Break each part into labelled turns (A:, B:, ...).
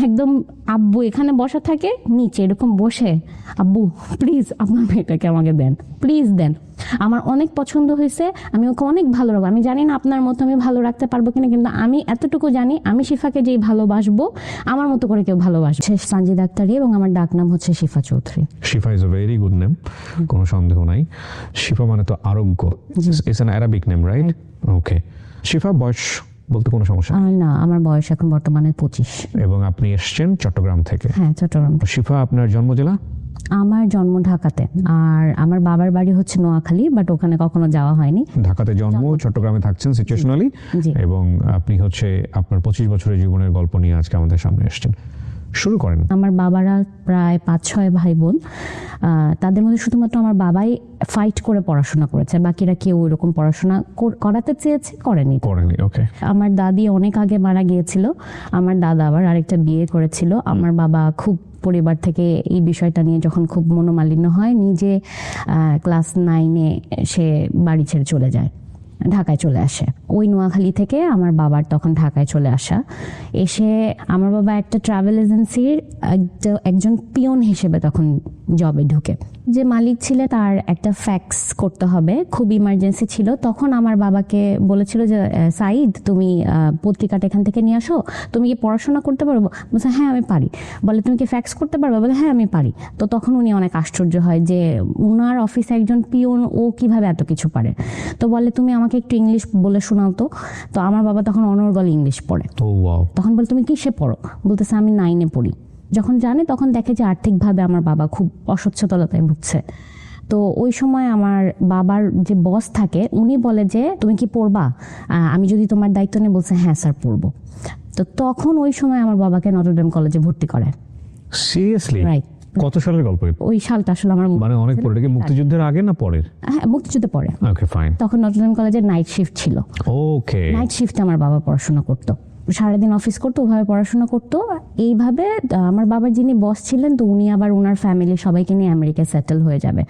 A: একদম আব্বু এখানে বসা থাকে, নিচে এরকম বসে আব্বু প্লিজ আপনার মেয়েটাকে আমাকে দেন, প্লিজ দেন। আমার অনেক পছন্দ হয়েছে, আমি ওকে অনেক ভালো রাখবো। আমি জানি না আপনার মতো আমি ভালো রাখতে পারবো কিনা, কিন্তু আমি এতটুকু জানি আমি শিফাকে যেই ভালোবাসবো আমার মতো করে কেউ ভালোবাসবে। সানজিদা আক্তারি এবং আমার ডাক নাম হচ্ছে Shifa Chowdhury.
B: Shifa is a very good name, কোনো সন্দেহ নাই। শিফা মানে তো আরোগ্য, it's an Arabic name, right? Okay. Shifa, বয়স বলতে কোনো সমস্যা
A: না, আমার বয়স এখন বর্তমানে 25।
B: এবং আপনি এসেছেন চট্টগ্রাম থেকে?
A: হ্যাঁ, চট্টগ্রাম।
B: শিফা, আপনার জন্ম জেলা?
A: আমার জন্ম ঢাকাতে, আর আমার বাবার বাড়ি হচ্ছে নোয়াখালী, বাট ওখানে কখনো যাওয়া হয়নি।
B: ঢাকাতে জন্ম, চট্টগ্রামে থাকছেন সিচুয়েশনালি, এবং আপনি হচ্ছে আপনার 25 বছরের জীবনের গল্প নিয়ে আজকে আমাদের সামনে এসেছেন। শুরু করেন।
A: আমার বাবারা প্রায় 5-6 ভাই বোন, তাদের মধ্যে শুধুমাত্র আমার বাবাই ফাইট করে পড়াশোনা করেছে, বাকিরা কেউ এরকম পড়াশোনা করাতে চেয়েছে করেনি।
B: ওকে।
A: আমার দাদি অনেক আগে মারা গিয়েছিল, আমার দাদা আবার আরেকটা বিয়ে করেছিল। আমার বাবা খুব পরিবার থেকে এই বিষয়টা নিয়ে যখন খুব মনোমালিন্য হয়, নিজে ক্লাস 9-এ সে বাড়ি ছেড়ে চলে যায়, ঢাকায় চলে আসে। ওই নোয়াখালী থেকে আমার বাবার তখন ঢাকায় চলে আসা। এসে আমার বাবা একটা ট্রাভেল এজেন্সির একজন পিয়ন হিসেবে তখন জবে ঢুকে। যে মালিক ছিল তার একটা ফ্যাক্স করতে হবে, খুব ইমার্জেন্সি ছিল। তখন আমার বাবাকে বলেছিল যে সাইদ তুমি পত্রিকাটা এখান থেকে নিয়ে আসো, তুমি কি পড়াশোনা করতে পারবো? বলছে হ্যাঁ আমি পারি। বলে তুমি কি ফ্যাক্স করতে পারবে? বলে হ্যাঁ আমি পারি। তো তখন উনি অনেক আশ্চর্য হয় যে উনার অফিসে একজন পিয়ন, ও কিভাবে এত কিছু পারে। তো বলে তুমি আমাকে একটু ইংলিশ বলে শোনাও তো। তো আমার বাবা তখন অনর্গল ইংলিশ পড়ে। তখন বলে তুমি কিসে পড়ো? বলতেছে আমি 9-এ পড়ি। যখন জানে তখন দেখে যে আর্থিকভাবে আমার বাবা খুব অসচ্ছলতায় ভুগছে। তো ওই সময় আমার বাবার যে বস থাকে উনি বলে যে তুমি কি পড়বা, আমি যদি তোমার দায়িত্ব নিই? বলছে হ্যাঁ স্যার পড়বো। তো তখন ওই সময় আমার বাবাকে নটরডেম কলেজে ভর্তি করে।
B: সিরিয়াসলি?
A: রাইট।
B: কত সালের গল্প?
A: ওই সালটা আসলে আমার
B: মানে অনেক পরে, কি মুক্তিযুদ্ধের আগে না পরের?
A: হ্যাঁ, মুক্তিযুদ্ধে পরে।
B: Okay fine.
A: তখন নটরডেম কলেজের নাইট শিফট ছিল।
B: ওকে।
A: নাইট শিফটে আমার বাবা পড়াশোনা করতো, সারাদিন অফিস করতো, ওভাবে পড়াশোনা করতো। এইভাবে আমার বাবার যিনি বস ছিলেন, তো উনি আবার ওনার ফ্যামিলি সবাইকে নিয়ে আমেরিকায় সেটেল হয়ে যাবে,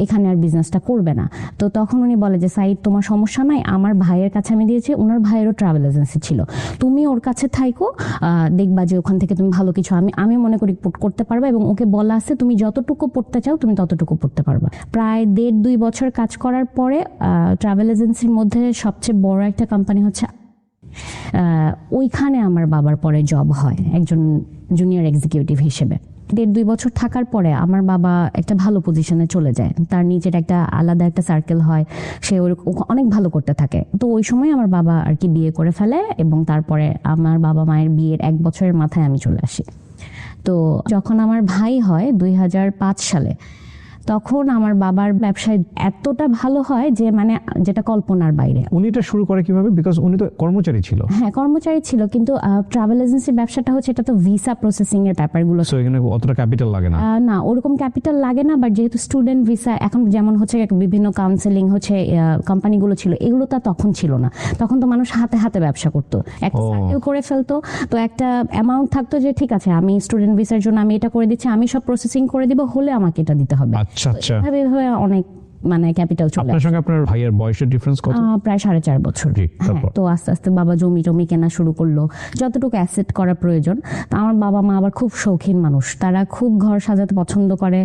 A: এখানে আর বিজনেসটা করবে না। তো তখন উনি বলে যে সাইদ তোমার সমস্যা নাই, আমার ভাইয়ের কাছে আমি দিয়েছি, ওনার ভাইয়েরও ট্রাভেল এজেন্সি ছিল, তুমি ওর কাছে থাইকো, দেখবা যে ওখান থেকে তুমি ভালো কিছু আমি মনে করি করতে পারবা। এবং ওকে বলা আছে তুমি যতটুকু পড়তে চাও তুমি ততটুকু পড়তে পারবা। প্রায় 1.5-2 বছর কাজ করার পরে ট্রাভেল এজেন্সির মধ্যে সবচেয়ে বড় একটা কোম্পানি হচ্ছে, ওইখানে আমার বাবার পরে জব হয় একজন জুনিয়র এক্সিকিউটিভ হিসেবে। 1.5-2 বছর থাকার পরে আমার বাবা একটা ভালো পজিশনে চলে যায়, তার নিজের একটা আলাদা একটা সার্কেল হয়, সে অনেক ভালো করতে থাকে। তো ওই সময় আমার বাবা আর কি বিয়ে করে ফেলে, এবং তারপরে আমার বাবা মায়ের বিয়ের 1 বছরের মাথায় আমি চলে আসি। তো যখন আমার ভাই হয় 2005 সালে, তখন আমার বাবার ব্যবসায় এতটা ভালো হয় যে মানে যেটা কল্পনার বাইরে।
B: উনি এটা শুরু করে কিভাবে? বিকজ উনি তো কর্মচারী ছিল।
A: হ্যাঁ, কর্মচারী ছিল, কিন্তু ট্রাভেল এজেন্সির ব্যবসাটা হচ্ছে এটা তো ভিসা প্রসেসিং এর ব্যাপারগুলো,
B: সো এখানে অতটা ক্যাপিটাল লাগে না।
A: না ওরকম ক্যাপিটাল লাগে না, বাট যেহেতু স্টুডেন্ট ভিসা এখন যেমন হচ্ছে বিভিন্ন কাউন্সেলিং হচ্ছে কোম্পানিগুলো ছিল, এগুলো তা তখন ছিল না। তখন তো মানুষ হাতে হাতে ব্যবসা করতো, একটা সার্কেল করে ফেলতো, তো একটা অ্যামাউন্ট থাকতো যে ঠিক আছে আমি স্টুডেন্ট ভিসার জন্য আমি এটা করে দিচ্ছি, আমি সব প্রসেসিং করে দিব, হলে আমাকে এটা দিতে হবে।
B: আচ্ছা আচ্ছা।
A: এভাবে অনেক মানে ক্যাপিটাল চলে।
B: আপনার সঙ্গে আপনার ভাইয়ের বয়সের ডিফারেন্স কত?
A: প্রায় 4.5 বছর। তো আস্তে আস্তে বাবা জমি টমি কেনা শুরু করলো, যতটুকু অ্যাসেট করা প্রয়োজন। তো আমার বাবা মা আবার খুব শৌখিন মানুষ, তারা খুব ঘর সাজাতে পছন্দ করে।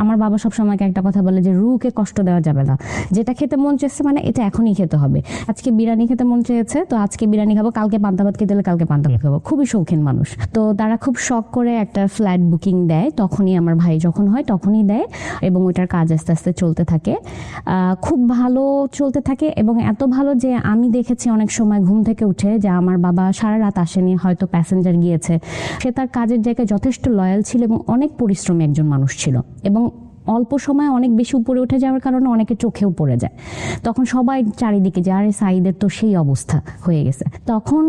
A: আমার বাবা সবসময় একটা কথা বলে যে রুকে কষ্ট দেওয়া যাবে না, যেটা খেতে মন চেয়েছে মানে এটা এখনই খেতে হবে। আজকে বিরিয়ানি খেতে মন চেয়েছে তো আজকে বিরিয়ানি খাবো, কালকে পান্তা ভাত খেতে হলে কালকে পান্তা ভাত খাবো। খুবই শৌখিন মানুষ। তো তারা খুব শখ করে একটা ফ্ল্যাট বুকিং দেয়, তখনই আমার ভাই যখন হয় তখনই দেয়, এবং ওইটার কাজ আস্তে আস্তে চলতে থাকে, খুব ভালো চলতে থাকে। এবং এত ভালো যে আমি দেখেছি অনেক সময় ঘুম থেকে উঠে যে আমার বাবা সারা রাত আসেনি, হয়তো প্যাসেঞ্জার গিয়েছে, সে তার কাজের জায়গায় যথেষ্ট লয়াল ছিল এবং অনেক পরিশ্রমী একজন মানুষ ছিল, এবং অল্প সময় অনেক বেশি উপরে উঠে যাওয়ার কারণে অনেকে চোখেও পড়ে যায়। তখন সবাই চারিদিকে যে আরে সাইদের তো সেই অবস্থা হয়ে গেছে। তখন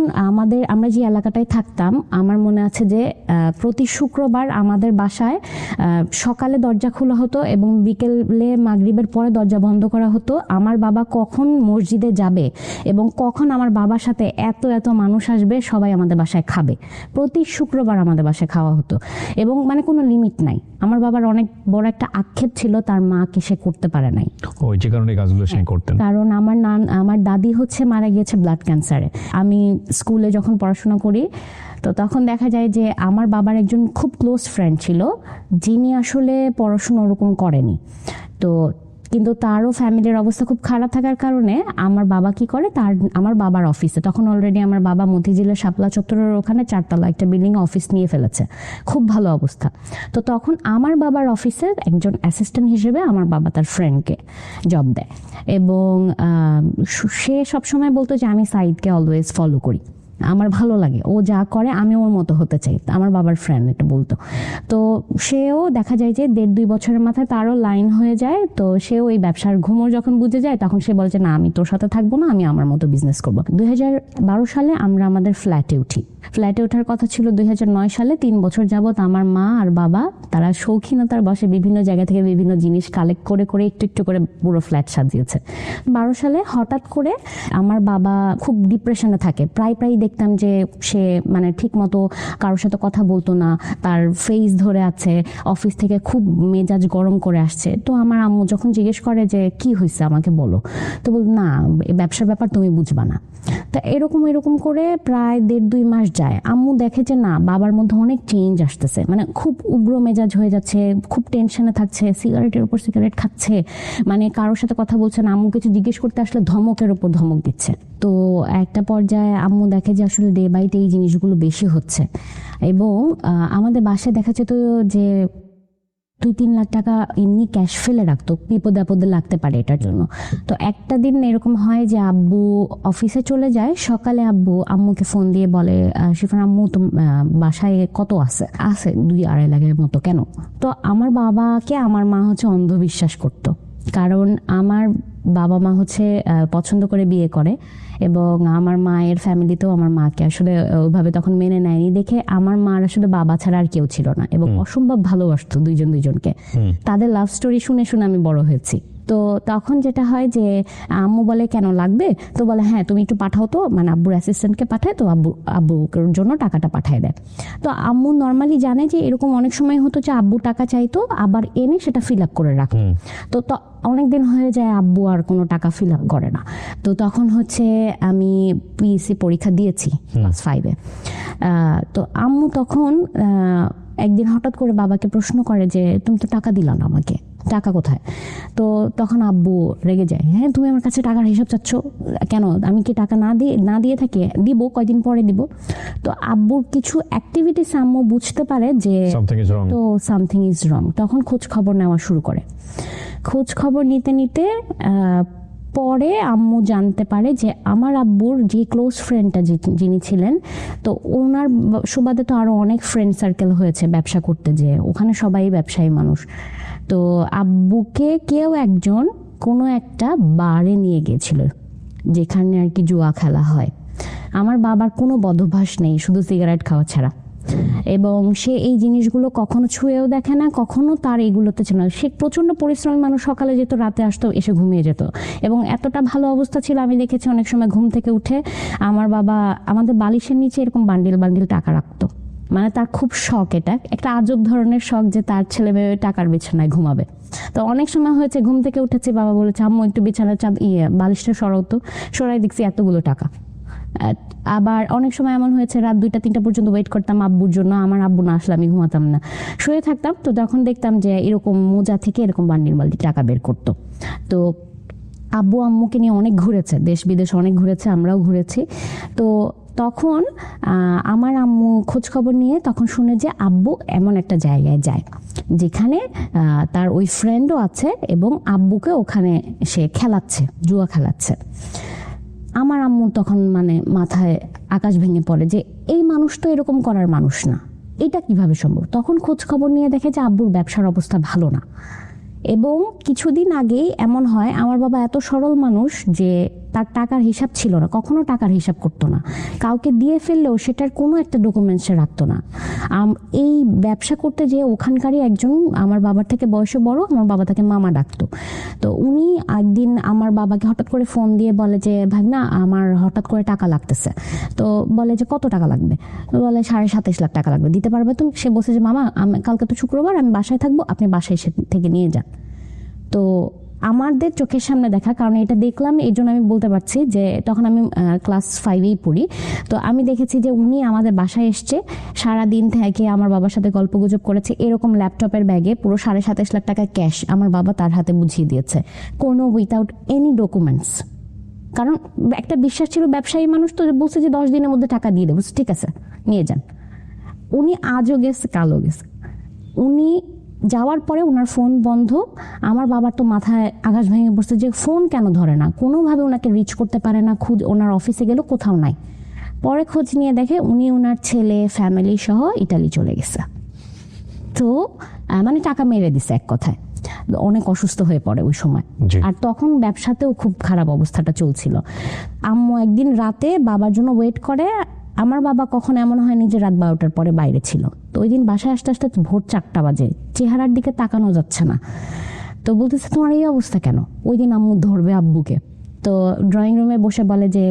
A: আমরা যে এলাকাটায় থাকতাম, আমার মনে আছে যে প্রতি শুক্রবার আমাদের বাসায় সকালে দরজা খোলা হতো এবং বিকেলে মাগরিবের পরে দরজা বন্ধ করা হতো। আমার বাবা কখন মসজিদে যাবে এবং কখন আমার বাবার সাথে এত এত মানুষ আসবে সবাই আমাদের বাসায় খাবে, প্রতি শুক্রবার আমাদের বাসায় খাওয়া হতো, এবং মানে কোনো লিমিট নাই। আমার বাবার অনেক বড় একটা আক্ষেপ ছিল তার মাকে সে করতে পারে নাই,
B: ওই যে কারণে এই কাজগুলো সে করতেন।
A: কারণ আমার দাদি হচ্ছে মারা গিয়েছে ব্লাড ক্যান্সারে। আমি স্কুলে যখন পড়াশোনা করি তো তখন দেখা যায় যে আমার বাবার একজন খুব ক্লোজ ফ্রেন্ড ছিল যিনি আসলে পড়াশোনা ওরকম করেনি, তো কিন্তু তারও ফ্যামিলির অবস্থা খুব খারাপ থাকার কারণে আমার বাবা কি করে, আমার বাবার অফিসে, তখন অলরেডি আমার বাবা মতিঝিলের শাপলা চত্বরের ওখানে 4 তলা একটা বিল্ডিং অফিস নিয়ে ফেলেছে, খুব ভালো অবস্থা। তো তখন আমার বাবার অফিসের একজন অ্যাসিস্ট্যান্ট হিসেবে আমার বাবা তার ফ্রেন্ডকে জব দেয়, এবং সে সবসময় বলতো যে আমি সাইদকে অলওয়েজ ফলো করি, আমার ভালো লাগে, ও যা করে আমি ওর মতো হতে চাই, আমার বাবার ফ্রেন্ড এটা বলতো। তো সেও দেখা যায় যে 1.5-2 বছরের মাথায় তারও লাইন হয়ে যায়, তো সেও এই ব্যবসার ঘুমোর যখন বুঝে যায় তখন সে বলে যে না আমি তোর সাথে থাকবো না, আমি আমার মতো বিজনেস করবো। 2012 সালে আমরা আমাদের ফ্ল্যাটে উঠি। ফ্ল্যাটে ওঠার কথা ছিল 2009 সালে। 3 বছর যাবত আমার মা আর বাবা তারা শৌখিনতার বসে বিভিন্ন জায়গা থেকে বিভিন্ন জিনিস কালেক্ট করে করে একটু একটু করে পুরো ফ্ল্যাট সাজিয়েছে। 12 সালে হঠাৎ করে আমার বাবা খুব ডিপ্রেশনে থাকে, প্রায় দেখতাম যে সে মানে ঠিক মতো কারোর সাথে কথা বলতো না, তার ফেস ধরে আছে, অফিস থেকে খুব মেজাজ গরম করে আসছে। তো আমার আম্মু যখন জিজ্ঞেস করে যে কি হয়েছে আমাকে বলো, তো বল না ব্যবসার ব্যাপার তুমি বুঝবা না। তা এরকম করে প্রায় 1.5-2 মাস যায়। আম্মু দেখে যে না বাবার মধ্যে অনেক চেঞ্জ আসতেছে, মানে খুব উগ্র মেজাজ হয়ে যাচ্ছে, খুব টেনশনে থাকছে, সিগারেটের উপর সিগারেট খাচ্ছে, মানে কারোর সাথে কথা বলছে না, আম্মু কিছু জিজ্ঞেস করতে আসলে ধমকের উপর ধমক দিচ্ছে। তো একটা পর্যায়ে আম্মু দেখে যে আসলে ডে বাই ডে এই জিনিসগুলো বেশি হচ্ছে, এবং আমাদের বাসায় দেখা যেত যে 2-3 লাখ টাকা এমনি ক্যাশ ফেলে রাখতো, বিপদে আপদে লাগতে পারে এটার জন্য। তো একটা দিন এরকম হয় যে আব্বু অফিসে চলে যায়, সকালে আব্বু আম্মুকে ফোন দিয়ে বলে শিফান আম্মু তো বাসায় কত আছে 2-2.5 লাখের মতো কেন? তো আমার বাবাকে আমার মা হচ্ছে অন্ধবিশ্বাস করতো, কারণ আমার বাবা মা হচ্ছে পছন্দ করে বিয়ে করে, এবং আমার মায়ের ফ্যামিলিতেও আমার মাকে আসলে ওইভাবে তখন মেনে নেয়নি দেখে আমার মার আসলে বাবা ছাড়া আর কেউ ছিল না, এবং অসম্ভব ভালোবাসতো দুইজনকে। তাদের লাভ স্টোরি শুনে শুনে আমি বড় হয়েছি। তো তখন যেটা হয় যে আম্মু বলে কেন লাগবে, তো বলে হ্যাঁ তুমি একটু পাঠাও তো, মানে আব্বুর অ্যাসিস্ট্যান্টকে পাঠায়, তো আব্বুর জন্য টাকাটা পাঠায় দেয়। তো আম্মু নর্মালি জানে যে এরকম অনেক সময় হতো যে আব্বু টাকা চাইতো আবার এনে সেটা ফিল আপ করে রাখতো। তো অনেকদিন হয়ে যায় আব্বু আর কোনো টাকা ফিল আপ করে না। তো তখন হচ্ছে আমি পিএসসি পরীক্ষা দিয়েছি ক্লাস 5-এ। তো আম্মু তখন একদিন হঠাৎ করে বাবাকে প্রশ্ন করে যে তুমি তো টাকা দিলা না আমাকে, টাকা কোথায়? তো তখন আব্বু রেগে যায়, হ্যাঁ তুমি আমার কাছে টাকার হিসাব চাচ্ছ কেন, আমি কি টাকা না দিয়ে থাকি, দিব কয়দিন পরে দিব। তো আব্বুর কিছু অ্যাক্টিভিটিস আম্মু বুঝতে পারে যে তো সামথিং ইজ রং। তখন খোঁজ খবর নেওয়া শুরু করে। খোঁজ খবর নিতে পরে আম্মু জানতে পারে যে আমার আব্বুর যে ক্লোজ ফ্রেন্ডটা যিনি ছিলেন, তো ওনার সুবাদে তো আরো অনেক ফ্রেন্ড সার্কেল হয়েছে ব্যবসা করতে, যে ওখানে সবাই ব্যবসায়ী মানুষ। তো আব্বুকে কেউ একজন কোনো একটা বারে নিয়ে গিয়েছিল যেখানে আর কি জুয়া খেলা হয়। আমার বাবার কোনো বদভ্যাস নেই, শুধু সিগারেট খাওয়া ছাড়া, এবং সে এই জিনিসগুলো কখনো ছুঁয়েও দেখে না, কখনো তার এইগুলোতে ছিল না। সে প্রচন্ড পরিশ্রমী মানুষ, সকালে যেত রাতে আসতো, এসে ঘুমিয়ে যেত, এবং এতটা ভালো অবস্থা ছিল আমি দেখেছি অনেক সময় ঘুম থেকে উঠে আমার বাবা আমাদের বালিশের নিচে এরকম বান্ডিল টাকা রাখতো। মানে তার খুব শখ, এটা একটা আজব ধরনের শখ যে তার ছেলে মেয়ে টাকার বিছানায় ঘুমাবে। তো অনেক সময় হয়েছে ঘুম থেকে উঠেছে, বাবা বলেছে আম্মু একটু বিছানার বালিশটা সরাও তো, সরাই দেখছি এতগুলো টাকা। আবার অনেক সময় এমন হয়েছে রাত 2-3টা পর্যন্ত ওয়েট করতাম আব্বুর জন্য, আমার আব্বু না আসলে আমি ঘুমাতাম না, শুয়ে থাকতাম। তো তখন দেখতাম যে এরকম মোজা থেকে এরকম বান্ডিল টাকা বের করতো। তো আব্বু আম্মুকে নিয়ে অনেক ঘুরেছে, দেশ বিদেশ অনেক ঘুরেছে, আমরাও ঘুরেছি। তো তখন আমার আম্মু খোঁজ খবর নিয়ে তখন শুনে যে আব্বু এমন একটা জায়গায় যায় যেখানে তার ওই ফ্রেন্ডও আছে, এবং আব্বুকে ওখানে সে খেলাচ্ছে, জুয়া খেলাচ্ছে। আমার আম্মু তখন মানে মাথায় আকাশ ভেঙে পড়ে যে এই মানুষ তো এরকম করার মানুষ না, এটা কিভাবে সম্ভব। তখন খোঁজ খবর নিয়ে দেখে যে আব্বুর ব্যবসার অবস্থা ভালো না, এবং কিছুদিন আগেই এমন হয় আমার বাবা এত সরল মানুষ যে তার টাকার হিসাব ছিল না, কখনো টাকার হিসাব করতো না, কাউকে দিয়ে ফেললেও সেটার কোনো একটা ডকুমেন্টসে রাখতো না। এই ব্যবসা করতে যে ওখানকারই একজন আমার বাবার থেকে বয়সে বড়, আমার বাবা তাকে মামা ডাকতো। তো উনি একদিন আমার বাবাকে হঠাৎ করে ফোন দিয়ে বলে যে ভাগনা আমার হঠাৎ করে টাকা লাগতেছে। তো বলে যে কত টাকা লাগবে? বলে 27.5 লাখ টাকা লাগবে, দিতে পারবে তুমি? সে বলছে যে মামা কালকে তো শুক্রবার, আমি বাসায় থাকবো, আপনি বাসায় এসে থেকে নিয়ে যান। তো আমাদের চোখের সামনে দেখা, কারণ এটা দেখলাম এই জন্য আমি বলতে পারছি যে তখন আমি ক্লাস 5-এই পড়ি। তো আমি দেখেছি যে উনি আমাদের বাসায় এসছে, সারাদিন থেকে আমার বাবার সাথে গল্পগুজব করেছে, এরকম ল্যাপটপের ব্যাগে পুরো 27.5 লাখ টাকা ক্যাশ আমার বাবা তার হাতে বুঝিয়ে দিয়েছে, কোনো উইথাউট এনি ডকুমেন্টস। কারণ একটা বিশ্বাস ছিল, ব্যবসায়ী মানুষ তো, বলছে যে 10 দিনের মধ্যে টাকা দিয়ে দেবো, ঠিক আছে নিয়ে যান। উনি আজও গেছে কালও গেছে। উনি যাওয়ার পরে ওনার ফোন বন্ধ। আমার বাবার তো মাথায় আকাশ ভেঙে পড়ছে যে ফোন কেন ধরে না, কোনোভাবে ওনাকে রিচ করতে পারে না, ওনার অফিসে গেলেও কোথাও নাই। পরে খোঁজ নিয়ে দেখে উনি ওনার ছেলে ফ্যামিলি সহ ইটালি চলে গেছে। তো মানে টাকা মেরে দিছে এক কথায়। অনেক অসুস্থ হয়ে পড়ে ওই সময়। আর তখন ব্যবসাতেও খুব খারাপ অবস্থাটা চলছিল। আম্মু একদিন রাতে বাবার জন্য ওয়েট করে। আমার বাবা কখনো এমন হয়নি যে রাত 12টার পরে বাইরে ছিল। তো ওই দিন বাসায় আসতে আসতে ভোর 4টা বাজে, চেহারার দিকে তাকানো যাচ্ছে না। তো বলতেছে তোমার এই অবস্থা কেন? ওই দিন আম্মু ধরবে আব্বুকে। তো ড্রয়িং রুমে বসে বলে যে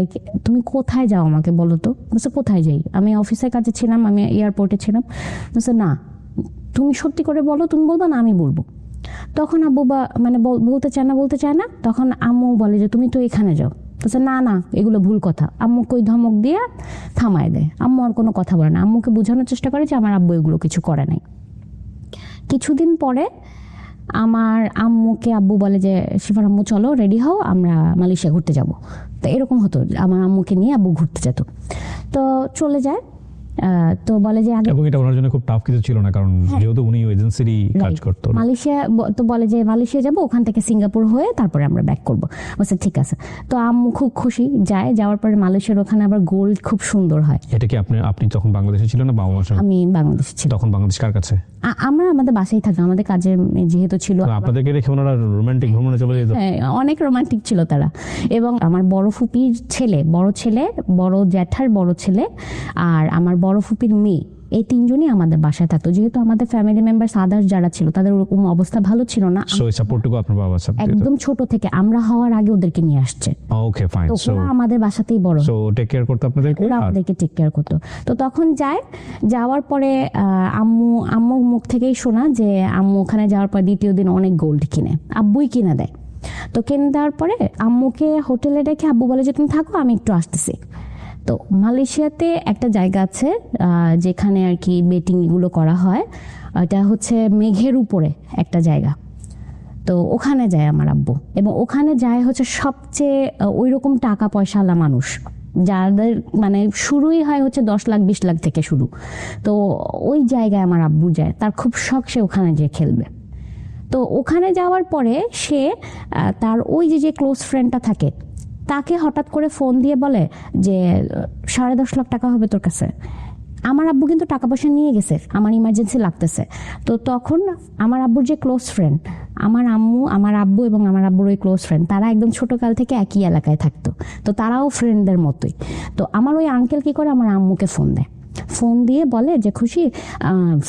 A: তুমি কোথায় যাও আমাকে বলো তো। বলছে কোথায় যাই? আমি অফিসের কাছে ছিলাম, আমি এয়ারপোর্টে ছিলাম। বলছে না তুমি সত্যি করে বলো, তুমি বলবা না আমি বলবো। তখন আব্বু মানে বলতে চায় না। তখন আম্মু বলে যে তুমি তো এখানে যাও। বলছে না না এগুলো ভুল কথা। আম্মুকে ওই ধমক দিয়ে থামায় দেয়। আম্মু আর কোনো কথা বলে না, আম্মুকে বোঝানোর চেষ্টা করে যে আমার আব্বু এগুলো কিছু করে নাই। কিছুদিন পরে আমার আম্মুকে আব্বু বলে যে শিফার আম্মু চলো রেডি হও, আমরা মালয়েশিয়া ঘুরতে যাব। তো এরকম হতো, আমার আম্মুকে নিয়ে আব্বু ঘুরতে যেত। তো চলে যায়। তো বলে যে আগে,
B: এবং এটা ওনার জন্য খুব টাফ কিছু ছিল না, কারণ যেহেতু উনি এজেন্সিরই কাজ করতো।
A: মালয়েশিয়া তো বলে যে মালয়েশিয়া যাব, ওখান থেকে সিঙ্গাপুর হয়ে তারপরে আমরা ব্যাক করব। বলছে ঠিক আছে। তো আম্মু খুব খুশি যায়। যাওয়ার পরে মালয়েশিয়ার ওখানে আবার গোল্ড খুব সুন্দর হয়।
B: এটা কি আপনি তখন বাংলাদেশে ছিলেন না বাবা মার সাথে?
A: আমি বাংলাদেশে ছিলাম।
B: তখন বাংলাদেশ কার কাছে?
A: আমরা আমাদের বাসায় থাকতাম, আমাদের কাজে যেহেতু ছিল।
B: আপনাদেরকে রেখে ওনারা রোমান্টিক ভ্রমণে চলে যেত?
A: হ্যাঁ অনেক রোমান্টিক ছিল তারা। এবং আমার বড় ফুপির ছেলে, বড় জ্যাঠার বড় ছেলে আর আমার বড় ফুপির মেয়ে, এই তিনজনই আমাদের বাসায় থাকতো। যেহেতু আমাদের ফ্যামিলি মেম্বার আদার্স যারা ছিল তাদের ওরকম অবস্থা ভালো ছিল না।
B: সো এই সাপোর্টটুকু আপনার বাবা সাথে
A: একদম ছোট থেকে, আমরা হওয়ার আগে ওদেরকে নিয়ে আসছে।
B: Okay fine.
A: তো ওরা আমাদের বাসাতেই বড়,
B: সো টেক কেয়ার করতে আপনাদেরকে,
A: ওরা আমাদেরকে টেক কেয়ার করতো। তো তখন যাওয়ার পরে আম্মুর মুখ থেকেই শোনা যে আম্মু ওখানে যাওয়ার পর দ্বিতীয় দিন অনেক গোল্ড কিনে, আব্বুই কিনে দেয়। তো কিনে দেওয়ার পরে আম্মুকে হোটেলে রেখে আব্বু বলে যে তুমি থাকো, আমি একটু আসতেছি। তো মালয়েশিয়াতে একটা জায়গা আছে যেখানে আর কি বেটিং এগুলো করা হয়, এটা হচ্ছে মেঘের উপরে একটা জায়গা। তো ওখানে যায় আমার আব্বু, এবং ওখানে যায় হচ্ছে সবচেয়ে ওই রকম টাকা পয়সাওয়ালা মানুষ, যাদের মানে শুরুই হয় হচ্ছে 10 লাখ 20 লাখ থেকে শুরু। তো ওই জায়গায় আমার আব্বু যায়, তার খুব শখ সে ওখানে যেয়ে খেলবে। তো ওখানে যাওয়ার পরে সে তার ওই যে ক্লোজ ফ্রেন্ডটা থাকে তাকে হঠাৎ করে ফোন দিয়ে বলে যে 10.5 লাখ টাকা হবে তোর কাছে। আমার আব্বু কিন্তু টাকা পয়সা নিয়ে গেছে, আমার ইমার্জেন্সি লাগতেছে। তো তখন আমার আব্বুর যে ক্লোজ ফ্রেন্ড, আমার আব্বু এবং আমার আব্বুর ওই ক্লোজ ফ্রেন্ড, তারা একদম ছোটকাল থেকে একই এলাকায় থাকতো। তো তারাও ফ্রেন্ডদের মতোই। তো আমার ওই আঙ্কেল কি করে, আমার আম্মুকে ফোন দেয়, ফোন দিয়ে বলে যে খুশি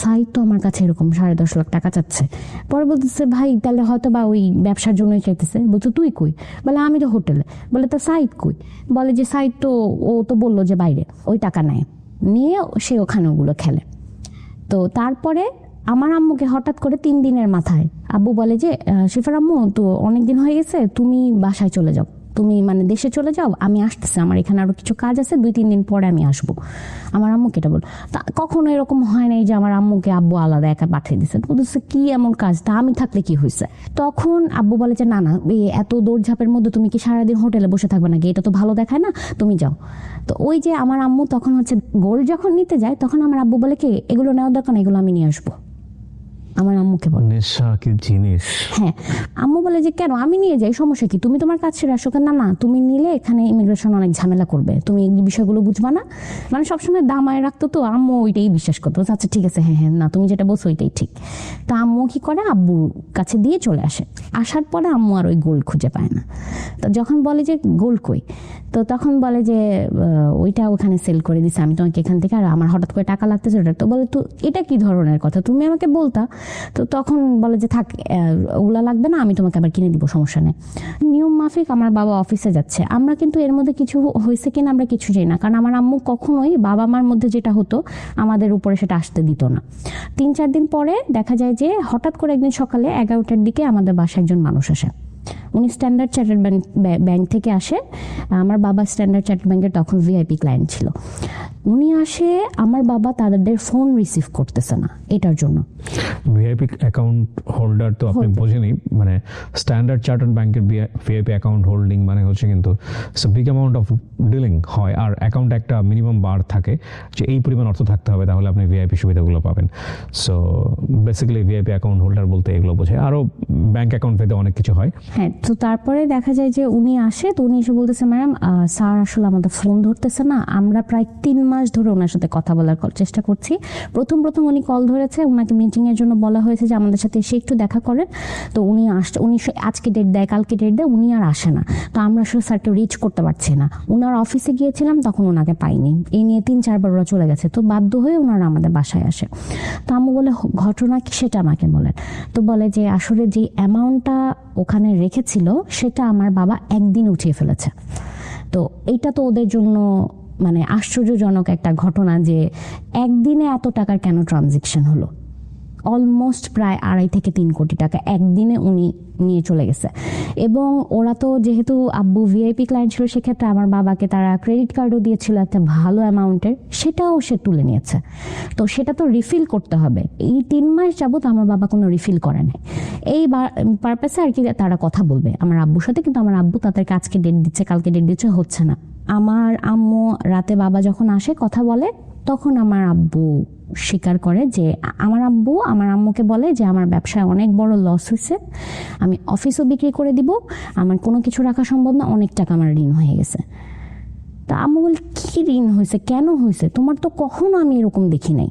A: সাইদ তো আমার কাছে এরকম 10.5 লাখ টাকা চাচ্ছে। পরে বলতেছে ভাই তাহলে হয়তো বা ওই ব্যবসার জন্যই চাইতেছে। বলতো তুই কই? বলে আমি তো হোটেলে। বলে তো সাইদ কই? বলে যে সাইদ তো ও তো বললো যে বাইরে, ওই টাকা নেয় নিয়ে সে ওখানে ওগুলো খেলে। তো তারপরে আমার আম্মুকে হঠাৎ করে 3 দিনের মাথায় আব্বু বলে যে শিফার আম্মু তো অনেকদিন হয়ে গেছে, তুমি বাসায় চলে যাও, তুমি মানে দেশে চলে যাও, আমি আসতেছি, আমার এখানে আরো কিছু কাজ আছে, 2-3 দিন পরে আমি আসবো। আমার আম্মুকে এটা বল। তা কখনো এরকম হয় নাই যে আমার আম্মুকে আব্বু আলাদা একা পাঠিয়ে দিচ্ছে। বলতেছে কি এমন কাজ, তা আমি থাকলে কি হয়েছে? তখন আব্বু বলে যে না এত দৌড়ঝাঁপের মধ্যে তুমি কি সারাদিন হোটেলে বসে থাকবে নাকি? এটা তো ভালো দেখায় না, তুমি যাও। তো ওই যে আমার আম্মু তখন হচ্ছে গোল্ড যখন নিতে যায়, তখন আমার আব্বু বলে কি এগুলো নেওয়ার দরকার না, এগুলো আমি নিয়ে আসবো। আমার আম্মুকে বলে।
B: নেশা কি জিনিস?
A: হ্যাঁ, আম্মু বলে যে কেন, আমি নিয়ে যাই, সমস্যা কি, তুমি তোমার কাজ ছেড়ে আসো। না না, তুমি নিলে এখানে ইমিগ্রেশন অনেক ঝামেলা করবে, তুমি এই বিষয়গুলো বুঝবা না, মানে সবসময় দামায় রাখতো। তো আম্মু ওইটাই বিশ্বাস করতো, আচ্ছা ঠিক আছে, হ্যাঁ হ্যাঁ, না তুমি যেটা বলছো ওইটাই ঠিক। তো আম্মু কি করে, আব্বুর কাছে দিয়ে চলে আসে। আসার পরে আম্মু আর ওই গোল্ড খুঁজে পায় না। তো যখন বলে যে গোল্ড কই, তো তখন বলে যে ওইটা ওখানে সেল করে দিছে, আমি তোমাকে এখান থেকে, আর আমার হঠাৎ করে টাকা লাগতেছে ওটা। তো বলে তো এটা কি ধরনের কথা, তুমি আমাকে বলতা। তো তখন বলে যে থাক, ওগুলা লাগবে না, আমি তোমাকে আবার কিনে দিব, সমস্যা নেই। নিয়ম মাফিক আমার বাবা অফিসে যাচ্ছে, আমরা কিন্তু এর মধ্যে কিছু হয়েছে কিনা আমরা কিছু জানি না, কারণ আমার আম্মু কখনোই বাবা মার মধ্যে যেটা হতো আমাদের উপরে সেটা আসতে দিত না। 3-4 দিন পরে দেখা যায় যে হঠাৎ করে একদিন সকালে 11টার দিকে আমাদের বাসায় একজন মানুষ আসে। উনি স্ট্যান্ডার্ড চার্টার্ড ব্যাংক থেকে আসে। আমার বাবা স্ট্যান্ডার্ড চার্টার্ড ব্যাংকের তখন ভিআইপি ক্লায়েন্ট ছিল। উনি আসে, আমার বাবা তাদের ফোন রিসিভ করতেছে না এটার জন্য।
B: ভিআইপি অ্যাকাউন্ট হোল্ডার তো আপনি বোঝেনি, মানে স্ট্যান্ডার্ড চার্টার্ড ব্যাংকের ভিআইপি অ্যাকাউন্ট হোল্ডিং মানে হচ্ছে কিন্তু বিগ অ্যামাউন্ট অফ ডিলিং হয়, আর অ্যাকাউন্টে একটা মিনিমাম বার থাকে যে এই পরিমাণ অর্থ থাকতে হবে তাহলে আপনি ভিআইপি সুবিধাগুলো পাবেন। So basically VIP account holder বলতে এগুলো বোঝায়, আরও ব্যাংক অ্যাকাউন্ট পেতে অনেক কিছু হয়।
A: হ্যাঁ, তো তারপরে দেখা যায় যে উনি আসে, তো উনি এসে বলতেছে ম্যাডাম স্যার আসলে আমাদের ফোন ধরতেছে না, আমরা প্রায় 3 মাস ধরে ওনার সাথে কথা বলার চেষ্টা করছি। প্রথম উনি কল ধরেছে, ওনাকে মিটিংয়ের জন্য বলা হয়েছে যে আমাদের সাথে এসে একটু দেখা করেন। তো উনি আসছে, উনি আজকে ডেট দেয়, কালকে ডেট দেয়, উনি আর আসে না। তো আমরা আসলে স্যারকে রিচ করতে পারছি না। ওনার অফিসে গিয়েছিলাম, তখন ওনাকে পাইনি। এই নিয়ে 3-4 বার ওরা চলে গেছে। তো বাধ্য হয়ে ওনারা আমাদের বাসায় আসে। তো আম্মু বলে ঘটনা কি সেটা আমাকে বলেন। তো বলে যে আসলে যে অ্যামাউন্টটা ওখানে রেখেছিল সেটা আমার বাবা একদিন উঠিয়ে ফেলেছে। তো এইটা তো ওদের জন্য মানে আশ্চর্যজনক একটা ঘটনা যে একদিনে এত টাকার কেন ট্রানজেকশন হলো। অলমোস্ট প্রায় 2.5 থেকে 3 কোটি টাকা একদিনে উনি নিয়ে চলে গেছে। এবং ওরা তো যেহেতু আব্বু ভিআইপি ক্লায়েন্ট ছিল, সেক্ষেত্রে আমার বাবাকে তারা ক্রেডিট কার্ডও দিয়েছিল একটা ভালো অ্যামাউন্টের, সেটাও সে তুলে নিয়েছে। তো সেটা তো রিফিল করতে হবে। এই 3 মাস যাবত আমার বাবা কোনো রিফিল করে নাই। এই পারপাসে আর কি তারা কথা বলবে আমার আব্বুর সাথে, কিন্তু আমার আব্বু তাদেরকে আজকে ডেট দিচ্ছে, কালকে ডেট দিচ্ছে, হচ্ছে না। আমার আম্মু রাতে বাবা যখন আসে কথা বলে, তখন আমার আব্বু স্বীকার করে যে আমার আব্বু আমার আম্মুকে বলে যে আমার ব্যবসায় অনেক বড় লস হয়েছে, আমি অফিসও বিক্রি করে দিব, আমার কোনো কিছু রাখা সম্ভব না, অনেক টাকা আমার ঋণ হয়ে গেছে। তা আম্মু বলে কি ঋণ হয়েছে, কেন হয়েছে, তোমার তো কখনো আমি এরকম দেখি নাই।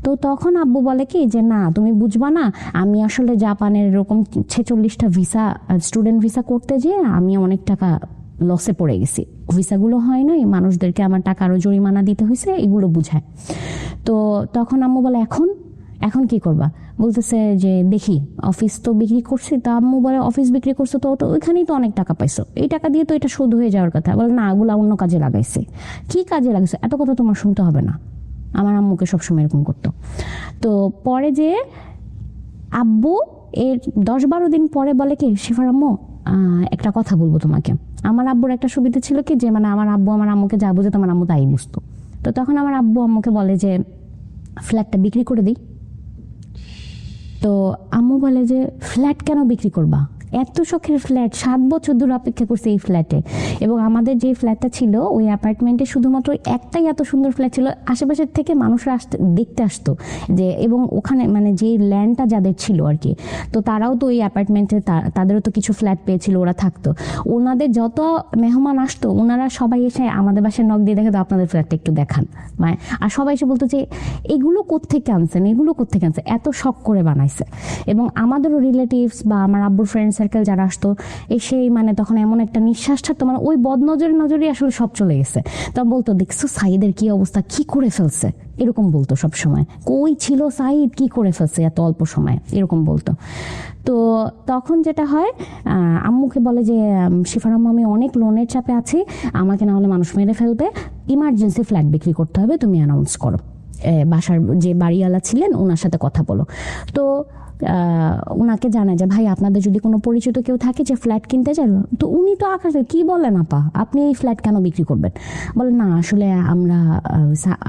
A: তো তখন আব্বু বলে কি যে না তুমি বুঝবা না, আমি আসলে জাপানের এরকম 46টা ভিসা স্টুডেন্ট ভিসা করতে যেয়ে আমি অনেক টাকা লসে পড়ে গেছি, ভিসাগুলো হয় নাই, মানুষদেরকে আমার টাকা আরও জরিমানা দিতে হয়েছে, এগুলো বুঝায়। তো তখন আম্মু বলে এখন কি করবা, বলতেছে যে দেখি অফিস তো বিক্রি করছি। তা আম্মু বলে অফিস বিক্রি করছো তো ওইখানেই তো অনেক টাকা পাইছো, এই টাকা দিয়ে তো এটা শোধ হয়ে যাওয়ার কথা। বলে না, ওগুলা অন্য কাজে লাগাইছে। কি কাজে লাগাইছে, এত কথা তোমার শুনতে হবে না। আমার আম্মুকে সবসময় এরকম করতো। তো পরে যে আব্বু এর 10-12 দিন পরে বলে কি শিফার আম্মু একটা কথা বলবো তোমাকে। আমার আব্বুর একটা সুবিধা ছিল কি যে মানে আমার আব্বু আমার আম্মুকে যা বুঝে আমার আম্মু তাই বুঝতো। তো তখন আমার আব্বু আম্মুকে বলে যে ফ্ল্যাটটা বিক্রি করে দিই। তো আম্মু বলে যে ফ্ল্যাট কেন বিক্রি করবা, এত শখের ফ্ল্যাট, 7 বছর ধরে অপেক্ষা করছে এই ফ্ল্যাটে। এবং আমাদের যে ফ্ল্যাটটা ছিল ওই অ্যাপার্টমেন্টে শুধুমাত্র একটাই এত সুন্দর ফ্ল্যাট ছিল, আশেপাশের থেকে মানুষরা দেখতে আসতো যে, এবং ওখানে মানে যে ল্যান্ডটা যাদের ছিল আর কি, তো তারাও তো ওই অ্যাপার্টমেন্টে তাদেরও তো কিছু ফ্ল্যাট পেয়েছিল, ওরা থাকতো। ওনাদের যত মেহমান আসতো ওনারা সবাই এসে আমাদের বাসায় নক দিয়ে দেখে তো আপনাদের ফ্ল্যাটটা একটু দেখান, মানে আর সবাই এসে বলতো যে এগুলো কোত্থেকে আনছেন, এগুলো কোত্থেকে আনছে, এত শখ করে বানাইছে। এবং আমাদেরও রিলেটিভস বা আমার আব্বুর ফ্রেন্ড সার্কেল যারা আসতো এসেই মানে তখন এমন একটা নিঃশ্বাস থাকতো, মানে ওই নজরই আসলে সব চলে গেছে। তখন বলতো দেখছো সাইদের কি অবস্থা, কি করে ফেলছে, এরকম বলতো সব সময়, কই ছিল সাইদ, কি করে ফেলছে এত অল্প সময়ে, এরকম বলতো। তো তখন যেটা হয় আম্মুকে বলে যে শিফার আম্মু আমি অনেক লোনের চাপে আছি, আমাকে না হলে মানুষ মেরে ফেলবে, ইমার্জেন্সি ফ্ল্যাট বিক্রি করতে হবে, তুমি অ্যানাউন্স করো, বাসার যে বাড়িওয়ালা ছিলেন ওনার সাথে কথা বলো। তো ওনাকে জানায় যে ভাই আপনাদের যদি কোনো পরিচিত কেউ থাকে যে ফ্ল্যাট কিনতে চান, তো উনি তো আকাশে কি বলেন আপা আপনি এই ফ্ল্যাট কেন বিক্রি করবেন, বলে না আসলে আমরা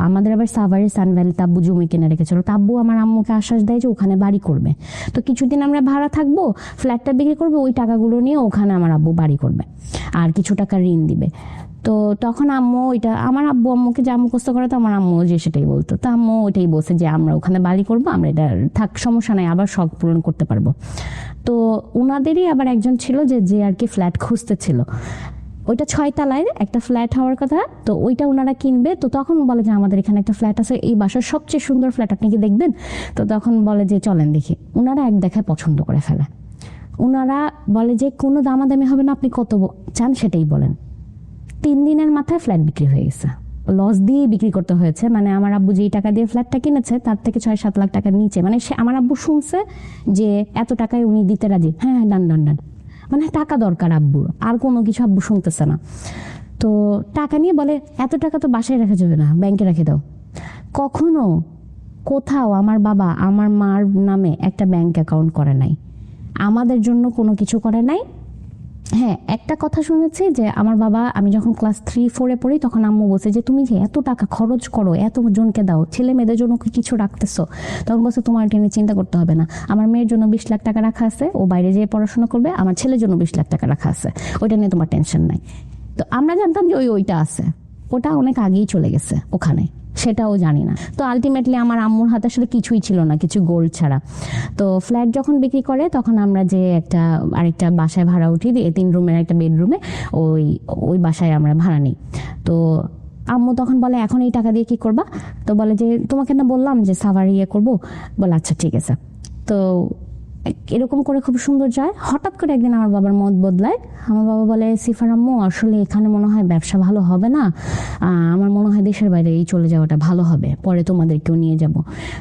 A: আমাদের আবার সাভারে সানভ্যালিতে আব্বু জমি কিনে রেখেছিল, তো আব্বু আমার আম্মুকে আশ্বাস দেয় যে ওখানে বাড়ি করবে, তো কিছুদিন আমরা ভাড়া থাকবো, ফ্ল্যাটটা বিক্রি করবো, ওই টাকাগুলো নিয়ে ওখানে আমার আব্বু বাড়ি করবে আর কিছু টাকা ঋণ দিবে। তো তখন আম্মু ওইটা আমার আব্বু আম্মুকে যা মুখস্থ করে তো আমার আম্মু যে সেটাই বলতো, তো আম্মু ওইটাই বলছে যে আমরা ওখানে বাড়ি করবো, আমরা এটা থাক সমস্যা নাই, আবার শখ পূরণ করতে পারবো। তো উনাদেরই আবার একজন ছিল যে আর কি ফ্ল্যাট খুঁজতেছিল, ওইটা 6 তলায় একটা ফ্ল্যাট হওয়ার কথা, তো ওইটা ওনারা কিনবে। তো তখন বলে যে আমাদের এখানে একটা ফ্ল্যাট আছে, এই বাসার সবচেয়ে সুন্দর ফ্ল্যাট, আপনি কি দেখবেন? তো তখন বলে যে চলেন দেখি। ওনারা এক দেখায় পছন্দ করে ফেলে। ওনারা বলে যে কোনো দামাদামি হবে না, আপনি কত চান সেটাই বলেন। 3 দিনের মাথায় ফ্ল্যাট বিক্রি হয়ে গেছে, লস দিয়ে বিক্রি করতে হয়েছে। মানে আমার আব্বু যেই টাকা দিয়ে ফ্ল্যাটটা কিনেছে তার থেকে 6-7 লাখ টাকার নিচে, মানে সে আমার আব্বু শুনছে যে এত টাকায় উনি দিতে রাজি, হ্যাঁ ডান ডান ডান, মানে টাকা দরকার আব্বুর, আর কোনো কিছু আব্বু শুনতেছে না। তো টাকা নিয়ে বলে এত টাকা তো বাসায় রাখা যাবে না, ব্যাংকে রেখে দাও। কখনো কোথাও আমার বাবা আমার মার নামে একটা ব্যাংক অ্যাকাউন্ট করে নাই, আমাদের জন্য কোনো কিছু করে নাই। হ্যাঁ, একটা কথা শুনেছি যে আমার বাবা, আমি যখন ক্লাস 3-4-এ পড়ি তখন আম্মু বলছে যে তুমি যে এত টাকা খরচ করো, এত জনকে দাও, ছেলে মেয়েদের জন্য কি কিছু রাখতেছো? তখন বলছে তোমার এটা নিয়ে চিন্তা করতে হবে না, আমার মেয়ের জন্য 20 লাখ টাকা রাখা আছে, ও বাইরে যেয়ে পড়াশোনা করবে, আমার ছেলের জন্য 20 লাখ টাকা রাখা আছে, ওইটা নিয়ে তোমার টেনশন নাই। তো আমরা জানতাম যে ওইটা আছে, ওটা অনেক আগেই চলে গেছে ওখানে, সেটাও জানি না। তো আলটিমেটলি আমার আম্মুর হাতে আসলে কিছুই ছিল না, কিছু গোল্ড ছাড়া। তো ফ্ল্যাট যখন বিক্রি করে তখন আমরা যে আরেকটা বাসায় ভাড়া উঠি, 3 রুমের একটা বেডরুমে, ওই বাসায় আমরা ভাড়া নিই। তো আম্মু তখন বলে এখন এই টাকা দিয়ে কি করবা? তো বলে যে তোমাকে না বললাম যে সাভার ইয়ে করবো। বলে আচ্ছা ঠিক আছে। তো এরকম করে খুব সুন্দর যায়। হঠাৎ করে একদিন আমার বাবার মত বদলায়। আমার বাবা বলে সিফার আম্মু আসলে এখানে মনে হয় ব্যবসা ভালো হবে না, আমার মনে হয় দেশের বাইরে এই চলে যাওয়াটা ভালো হবে, পরে তোমাদেরকেও নিয়ে যাব।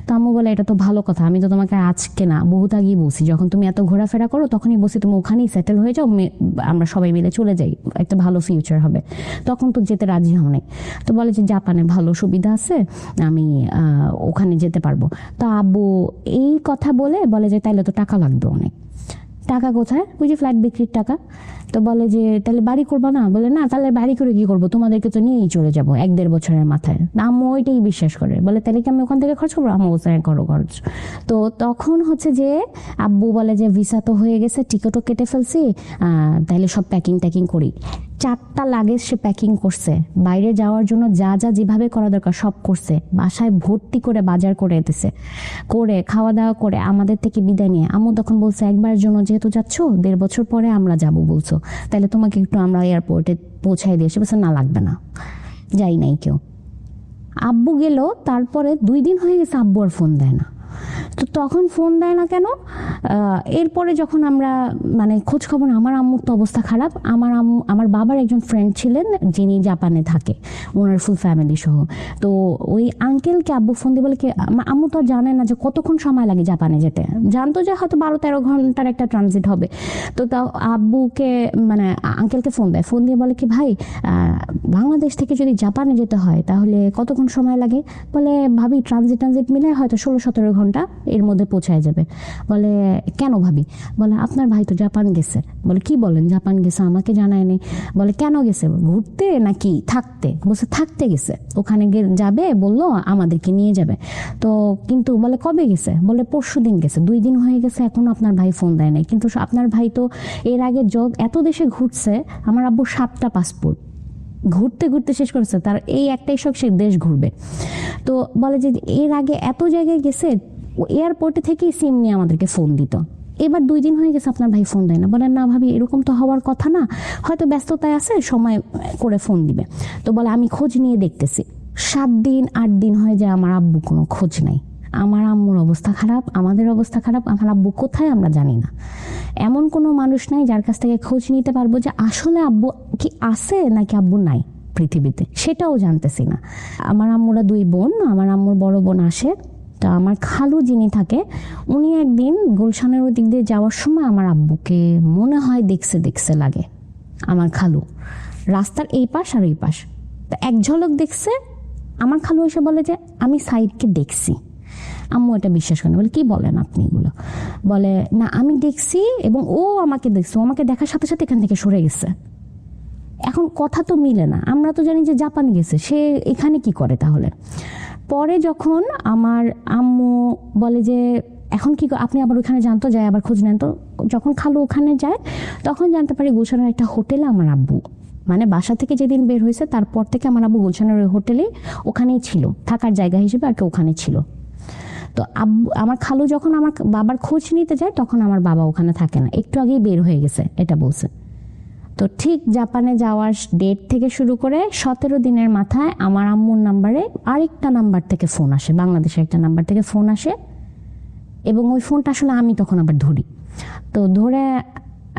A: তো আম্মু বলে এটা তো ভালো কথা, আমি তো তোমাকে আজকে না বহুত আগেই বলছি, যখন তুমি এত ঘোরাফেরা করো তখনই বলছি তুমি ওখানেই সেটেল হয়ে যাও, আমরা সবাই মিলে চলে যাই, একটা ভালো ফিউচার হবে। তখন তো যেতে রাজি হও নাই। তো বলে যে জাপানে ভালো সুবিধা আছে, আমি ওখানে যেতে পারবো। তো আব্বু এই কথা বলে যে তাইলে তো টাকা লাগবে অনেক। টাকা কোথায়? ওই যে ফ্ল্যাট বিক্রির টাকা। তো বলে যে তাহলে বাড়ি করবো না? বলে না, তাহলে বাড়ি করে কি করবো, তোমাদেরকে তো নিয়েই চলে যাবো 1-1.5 বছরের মাথায়। আম্মু ওইটাই বিশ্বাস করে, বলে তাহলে কি আমি ওখান থেকে খরচ করবো? আম্মু বলছে করো খরচ। তো তখন হচ্ছে যে আব্বু বলে যে ভিসা তো হয়ে গেছে, টিকিটও কেটে ফেলছি, তাহলে সব প্যাকিং করি। 4টা লাগেজ সে প্যাকিং করছে, বাইরে যাওয়ার জন্য যা যেভাবে করা দরকার সব করছে, বাসায় ভর্তি করে বাজার করে দিছে, করে খাওয়া দাওয়া করে আমাদের থেকে বিদায় নিয়ে আম্মু তখন বলছে একবারের জন্য যেহেতু যাচ্ছ, 1.5 বছর পরে আমরা যাব বলছো, তাহলে তোমাকে একটু আমরা এয়ারপোর্টে পৌঁছাই দিয়ে এসে বলছে না লাগবে না, যাই নাই কেউ। আব্বু গেল, তারপরে 2 দিন হয়ে গেছে আব্বু আর ফোন দেয় না। তো তখন ফোন দেয় না কেন? এরপরে যখন আমরা মানে খোঁজ খবর, আমার আম্মুর তো অবস্থা খারাপ। আমার বাবার একজন ফ্রেন্ড ছিলেন যিনি জাপানে থাকে, ওনার ফুল ফ্যামিলি সহ। তো ওই আঙ্কেলকে আব্বু ফোন দিয়ে বলে কি, আম্মু তো আর জানে না যে কতক্ষণ সময় লাগে জাপানে যেতে, জানতো যে হয়তো 12-13 ঘন্টার একটা ট্রানজিট হবে। তো তাও আব্বুকে মানে আঙ্কেলকে ফোন দেয়, ফোন দিয়ে বলে কি ভাই বাংলাদেশ থেকে যদি জাপানে যেতে হয় তাহলে কতক্ষণ সময় লাগে? বলে ভাবি ট্রানজিট মিলে হয়তো 16-17 ঘন্টা এর মধ্যে পৌঁছায় যাবে। বলে কেন ভাবি? বলে আপনার ভাই তো জাপান গেছে। বলে কি বলেন, জাপান গেছে? আমাকে জানায়নি। বলে কেন গেছে, ঘুরতে নাকি থাকতে? বলছে থাকতে গেছে, ওখানে যাবে বললো আমাদেরকে নিয়ে যাবে। তো কিন্তু বলে কবে গেছে? বলে পরশুদিন গেছে, 2 দিন হয়ে গেছে এখনো আপনার ভাই ফোন দেয় নাই। কিন্তু আপনার ভাই তো এর আগে এত দেশে ঘুরছে, আমার আব্বু 7টা পাসপোর্ট, ঘুরতে শেষ করেছে, তার এই একটাই শখ সে দেশ ঘুরবে। তো বলে যে এর আগে এত জায়গায় গেছে, এয়ারপোর্টে থেকেই সিম নিয়ে আমাদেরকে ফোন দিত, এবার 2 দিন হয়ে গেছে আপনার ভাই ফোন দেয় না। বলেন না ভাবি এরকম তো হওয়ার কথা না, হয়তো ব্যস্ততায় আছে, সময় করে ফোন দিবে। তো বলে আমি খোঁজ নিয়ে দেখতেছি। 7 দিন 8 দিন হয়ে যায়, আমার আব্বু কোনো খোঁজ নাই। আমার আম্মুর অবস্থা খারাপ, আমাদের অবস্থা খারাপ, আমার আব্বু কোথায় আমরা জানি না। এমন কোনো মানুষ নাই যার কাছ থেকে খোঁজ নিতে পারবো যে আসলে আব্বু কি আছে নাকি আব্বু নাই পৃথিবীতে, সেটাও জানতেছি না। আমার আম্মুরা 2 বোন, আমার আম্মুর বড় বোন আসে। তা আমার খালু যিনি থাকে, উনি একদিন গুলশানের ওই দিক দিয়ে যাওয়ার সময় আমার আব্বুকে মনে হয় দেখছে লাগে। আমার খালু রাস্তার এই পাশ আর এই পাশ, তা এক ঝলক দেখছে। আমার খালু এসে বলে যে আমি সাইদকে দেখছি। আম্মু এটা বিশ্বাস করেন, বলে কি বলেন আপনি এগুলো? বলে না আমি দেখছি এবং ও আমাকে দেখছে, ও আমাকে দেখার সাথে সাথে এখান থেকে সরে গেছে। এখন কথা তো মিলে না, আমরা তো জানি যে জাপান গেছে, সে এখানে কি করে তাহলে? পরে যখন আমার আম্মু বলে যে এখন কি আপনি আবার ওখানে জানতো যায়, আবার খোঁজ নেন তো। যখন খালু ওখানে যায় তখন জানতে পারি গুলশানের একটা হোটেলে আমার আব্বু মানে বাসা থেকে যেদিন বের হয়েছে তারপর থেকে আমার আব্বু গুলশানের ওই হোটেলে ওখানেই ছিল, থাকার জায়গা হিসেবে আর কি ওখানে ছিল। তো আব্বু আমার খালু যখন আমার বাবার খোঁজ নিতে যায় তখন আমার বাবা ওখানে থাকে না, একটু আগেই বের হয়ে গেছে এটা বলছে। তো ঠিক জাপানে যাওয়ার ডেট থেকে শুরু করে 17 দিনের মাথায় আমার আম্মুর নাম্বারে আরেকটা নাম্বার থেকে ফোন আসে, বাংলাদেশের একটা নাম্বার থেকে ফোন আসে, এবং ওই ফোনটা আসলে আমি তখন আবার ধরি। তো ধরে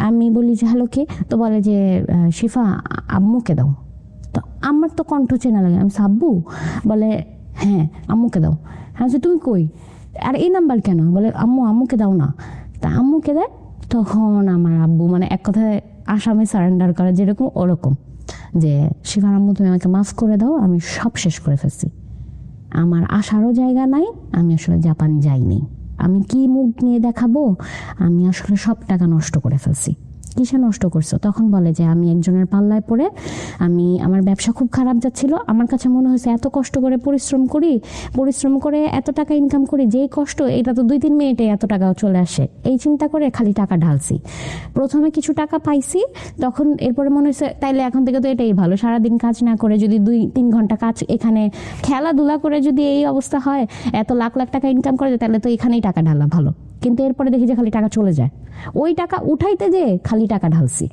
A: আমি বলি যে হ্যালো কে, তো বলে যে শিফা আম্মুকে দাও। তো আমার তো কণ্ঠ চেনা লাগে, আমি আব্বু, বলে হ্যাঁ আম্মুকে দাও। হ্যাঁ তুমি কই, আর এই নাম্বার কেন, বলে আম্মু আম্মুকে দাও না। তা আম্মুকে দেয়, তখন আমার আব্বু মানে এক কথায় আসামে সারেন্ডার করে যেরকম ওরকম, যে শিফার আম্মু তুমি আমাকে মাফ করে দাও, আমি সব শেষ করে ফেলছি, আমার আসারও জায়গা নাই, আমি আসলে জাপান যাইনি, আমি কি মুখ নিয়ে দেখাবো, আমি আসলে সব টাকা নষ্ট করে ফেলছি। কিসে নষ্ট করছো? তখন বলে যে আমি একজনের পাল্লায় পড়ে আমার ব্যবসা খুব খারাপ যাচ্ছিল, আমার কাছে মনে হয়েছে এত কষ্ট করে পরিশ্রম করে এত টাকা ইনকাম করি, যেই কষ্ট এটা তো 2-3 মিনিটে এত টাকাও চলে আসে, এই চিন্তা করে খালি টাকা ঢালছি। প্রথমে কিছু টাকা পাইছি, তখন এরপরে মনে হয়েছে তাইলে এখন থেকে তো এটাই ভালো, সারাদিন কাজ না করে যদি 2-3 ঘন্টা কাজ এখানে খেলাধুলা করে যদি এই অবস্থা হয়, এত লাখ লাখ টাকা ইনকাম করে তাহলে তো এখানেই টাকা ঢালা ভালো। কিন্তু এরপরে দেখি যে খালি টাকা চলে যায়, ওই টাকা উঠাইতে যে খালি টাকা ঢালছি,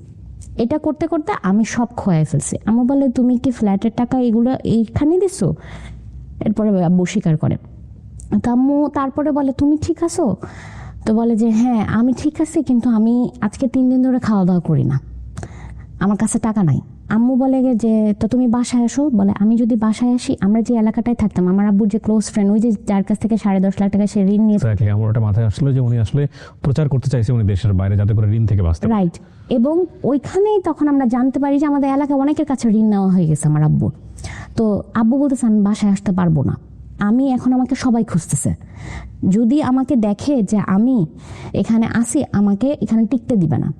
A: এটা করতে করতে আমি সব খোয়াই ফেলছি। আমি বলে তুমি কি ফ্ল্যাটের টাকা এগুলো এইখানে দিছো? এরপরে আব্বু স্বীকার করে। তো আম্মু তারপরে বলে তুমি ঠিক আছো? তো বলে যে হ্যাঁ আমি ঠিক আছি, কিন্তু আমি আজকে 3 দিন ধরে খাওয়া দাওয়া করি না, আমার কাছে টাকা নাই। আম্মু বলে যে তো তুমি বাসায় আসো। বলে আমি যদি বাসায় আসি, আমরা যে এলাকাটায় থাকতাম, আমার আব্বুর যে ক্লোজ ফ্রেন্ড, ওই যে যার কাছ থেকে 10.5 লাখ টাকা সে ঋণ নিয়ে,
B: আমার ওটা মাথায় আসলো যে উনি আসলে প্রচার করতে চাইছে উনি দেশের বাইরে, যাতে করে ঋণ থেকে বাঁচতে পারে।
A: রাইট। এবং ওইখানেই তখন আমরা জানতে পারি যে আমাদের এলাকায় অনেকের কাছে ঋণ নেওয়া হয়ে গেছে আমার আব্বুর। তো আব্বু বলতেছে আমি বাসায় আসতে পারবো না, আমি এখন আমাকে সবাই খুঁজতেছে, যদি আমাকে দেখে যে আমি এখানে আসি আমাকে এখানে টিকতে দিবে না।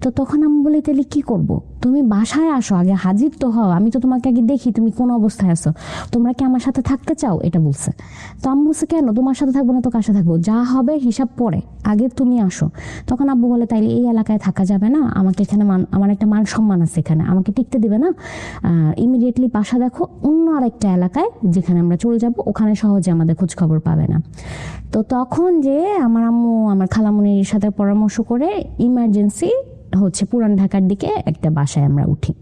A: তো তখন আমি বলি তাহলে কি করব, তুমি বাসায় আসো, আগে হাজির তো হও, আমি তো তোমাকে আগে দেখি তুমি কোন অবস্থায় আছো, তোমরা কি আমার সাথে থাকতে চাও, এটা বলছে। তো আম্মু বলছে কেন, তোমার সাথে থাকবো না তো কার সাথে থাকবো, যা হবে হিসাব পরে, আগে তুমি আসো। তখন আব্বু বলে তাইলে এই এলাকায় থাকা যাবে না, আমাকে এখানে আমার একটা মান সম্মান আছে, এখানে আমাকে টিকতে দিবে না, ইমিডিয়েটলি বাসা দেখো অন্য আরেকটা এলাকায় যেখানে আমরা চলে যাব, ওখানে সহজে আমাদের খোঁজ খবর পাবে না। তো তখন যে আমার আম্মু আমার খালামুনির সাথে পরামর্শ করে ইমার্জেন্সি পুরান ঢাকার দিকে একটা বাসায় আমরা উঠি।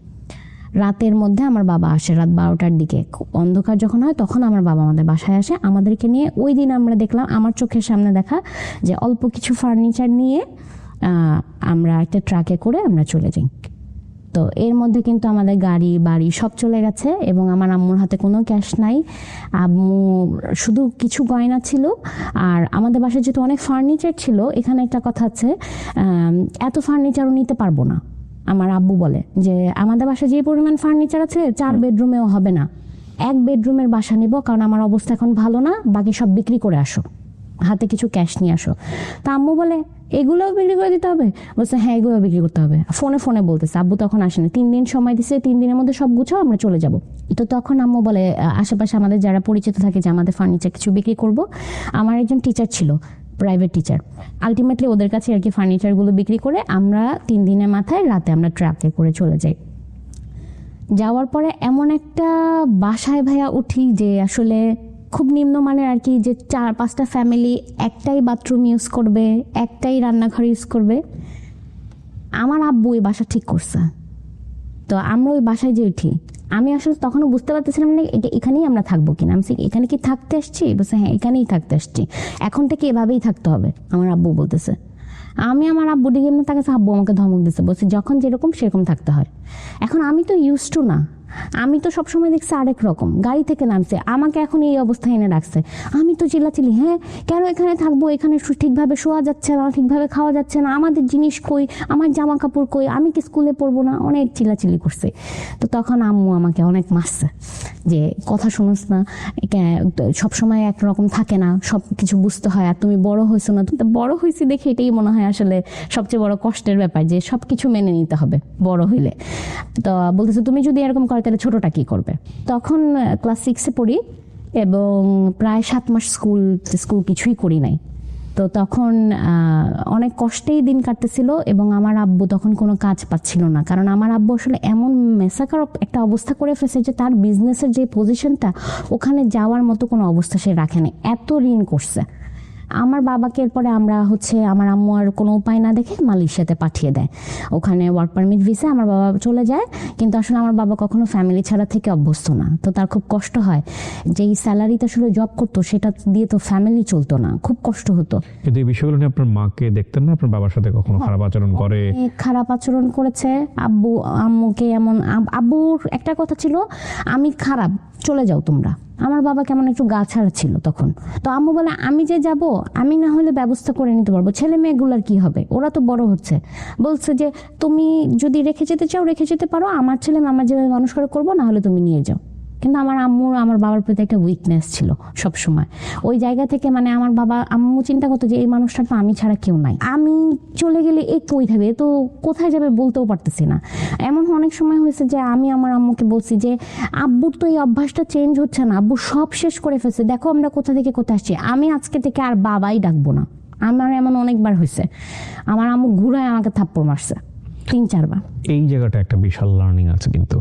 A: রাতের মধ্যে আমার বাবা আসে, রাত 12টার দিকে অন্ধকার যখন হয় তখন আমার বাবা আমাদের বাসায় আসে আমাদেরকে নিয়ে। ওই দিন আমরা দেখলাম, আমার চোখের সামনে দেখা, যে অল্প কিছু ফার্নিচার নিয়ে আমরা একটা ট্রাকে করে আমরা চলে যাই। তো এর মধ্যে কিন্তু আমাদের গাড়ি বাড়ি সব চলে গেছে, এবং আমার আম্মুর হাতে কোনো ক্যাশ নাই, আম্মু শুধু কিছু গয়না ছিল। আর আমাদের বাসায় যেহেতু অনেক ফার্নিচার ছিল, এখানে একটা কথা আছে, এত ফার্নিচারও নিতে পারবো না। আমার আব্বু বলে যে আমাদের বাসায় যে পরিমাণ ফার্নিচার আছে 4 বেডরুমেও হবে না, 1 বেডরুমের বাসা নিব, কারণ আমার অবস্থা এখন ভালো না, বাকি সব বিক্রি করে আসো, হাতে কিছু ক্যাশ নিয়ে আসো। তা আম্মু বলে এগুলোও বিক্রি করে দিতে হবে? বলছে হ্যাঁ এগুলো বিক্রি করতে হবে। ফোনে বলতেছে, আব্বু তখন আসেনি, 3 দিন সময় দিছে, 3 দিনের মধ্যে সব গুছাও আমরা চলে যাব। তো তখন আম্মু বলে আশেপাশে আমাদের যারা পরিচিত থাকে যে আমাদের ফার্নিচার কিছু বিক্রি করব। আমার একজন টিচার ছিল, প্রাইভেট টিচার, আলটিমেটলি ওদের কাছে আর কি ফার্নিচারগুলো বিক্রি করে আমরা 3 দিনের মাথায় রাতে আমরা ট্রাকে করে চলে যাই। যাওয়ার পরে এমন একটা বাসায় ভাইয়া উঠি যে আসলে খুব নিম্নমানের আর কি, যে 4-5টা ফ্যামিলি একটাই বাথরুম ইউজ করবে, একটাই রান্নাঘর ইউজ করবে। আমার আব্বু ওই বাসা ঠিক করছে। তো আমরা ওই বাসায় যে উঠি, আমি আসলে তখনও বুঝতে পারতেছিলাম না এখানেই আমরা থাকবো কিনা। আমি এখানে কি থাকতে আসছি? বলছে হ্যাঁ এখানেই থাকতে আসছি, এখন থেকে এভাবেই থাকতে হবে, আমার আব্বু বলতেছে। আমি আমার আব্বু দিকে এমনি তাকাছে, আব্বু আমাকে ধমক দিচ্ছে, বলছে যখন যেরকম সেরকম থাকতে হয়। এখন আমি তো ইউজ টু না, আমি তো সবসময় দেখছি আরেক রকম, গাড়ি থেকে নামছে আমাকে এখন এই অবস্থায় এনে রাখছে, আমি তো চিল্লাচিল্লি, হ্যাঁ কেন এখানে থাকবো, এখানে ঠিকভাবে শোয়া যাচ্ছে না, ঠিকভাবে খাওয়া যাচ্ছে না, আমাদের জিনিস কই, আমার জামা কাপড় কই, আমি কি স্কুলে পড়বো না, অনেক চিল্লাচিল্লি করছে। তো তখন আম্মু আমাকে অনেক মারছে যে কথা শুনোস না, সবসময় একরকম থাকে না, সব কিছু বুঝতে হয়, আর তুমি বড় হয়েছো না। তুমি তো বড় হয়েছি দেখে এটাই মনে হয় আসলে সবচেয়ে বড় কষ্টের ব্যাপার, যে সব কিছু মেনে নিতে হবে বড় হইলে। তো বলতেছে তুমি যদি এরকম করো তাহলে ছোটটা কি করবে। তখন ক্লাস 6-এ পড়ি এবং প্রায় 7 মাস স্কুল কিছুই করি নাই। তো তখন অনেক কষ্টেই দিন কাটতেছিল এবং আমার আব্বু তখন কোনো কাজ পাচ্ছিল না, কারণ আমার আব্বু আসলে এমন মেসাকার একটা অবস্থা করে ফেলেছে যে তার বিজনেসের যে পজিশনটা ওখানে যাওয়ার মতো কোনো অবস্থা সে রাখেনি, এত ঋণ করছে। আমার বাবাকে এরপরে আমরা আমার আম্মু আর কোনো উপায় না দেখে মালয়েশিয়াতে পাঠিয়ে দেয়, ওখানে ওয়ার্ক পারমিট ভিসা আমার বাবা চলে যায়। কিন্তু আসলে আমার বাবা কখনো ফ্যামিলি ছাড়া থেকে অভ্যস্ত না, তো তার খুব কষ্ট হয় যে এই স্যালারিতে আসলে জব করতো সেটা দিয়ে তো ফ্যামিলি চলতো না, খুব কষ্ট হতো।
B: কিন্তু এই বিষয়গুলো নিয়ে আপনার মাকে দেখতেন না? আপনার বাবার সাথে কখনো খারাপ আচরণ করে?
A: খারাপ আচরণ করেছে আব্বু আম্মুকে, এমন আব্বুর একটা কথা ছিল, আমি খারাপ, চলে যাও তোমরা। আমার বাবা কেমন একটু গা ছাড়া ছিল তখন, তো আম্মু বলে আমি যে যাব, আমি না হলে ব্যবস্থা করে নিতে পারবো, ছেলে মেয়েগুলার কি হবে, ওরা তো বড় হচ্ছে। বলছে যে তুমি যদি রেখে যেতে চাও রেখে যেতে পারো, আমার ছেলে আমার যেভাবে মানুষ করে করবো, না হলে তুমি নিয়ে যাও। কিন্তু আমার আম্মুর আমার বাবার প্রতি একটা উইকনেস ছিল সব সময়। ওই জায়গা থেকে মানে আমার বাবা আম্মু চিন্তা করতো যে এই মানুষটা তো আমি ছাড়া কেউ নাই, আমি চলে গেলে এ কই থাকবে, তো কোথায় যাবে বলতেও পারতেছি না। এমন অনেক সময় হয়েছে যে আমি আমার আম্মুকে বলছি যে আব্বুর তো এই অভ্যাসটা চেঞ্জ হচ্ছে না, আব্বু সব শেষ করে ফেলছে, দেখো আমরা কোথা থেকে কোথায় আসছি, আমি আজকে থেকে আর বাবাই ডাকবো না। আমার এমন অনেকবার হয়েছে, আমার আম্মু ঘুরায় আমাকে থাপ্পড় মারছে 3-4 বার।
B: এই জায়গাটা একটা বিশাল লার্নিং আছে কিন্তু,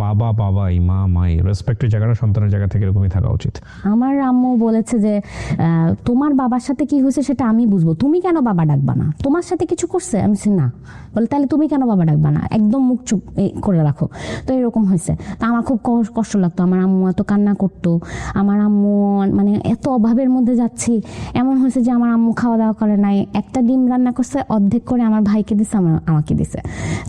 B: বাবা বাবাই, মা মাই, রেসপেক্টের জায়গাটা সন্তানের জায়গা থেকে এরকমই থাকা উচিত।
A: আমার আম্মু বলেছে যে তোমার বাবার সাথে কি হয়েছে সেটা আমি বুঝবো, তুমি কেন বাবা ডাকবা না, তোমার সাথে কিছু করছে? আমি বলছি না। বলে তাহলে তুমি কেন বাবা ডাকবা না, একদম মুখ চুপ করে রাখো। তো এরকম হয়েছে, তা আমার খুব কষ্ট লাগতো। আমার আম্মু এত কান্না করতো, আমার আম্মু মানে এত অভাবের মধ্যে যাচ্ছি। এমন হয়েছে যে আমার আম্মু খাওয়া দাওয়া করে নাই, একটা ডিম রান্না করছে অর্ধেক করে আমার ভাইকে দিছে, আমাকে দিছে।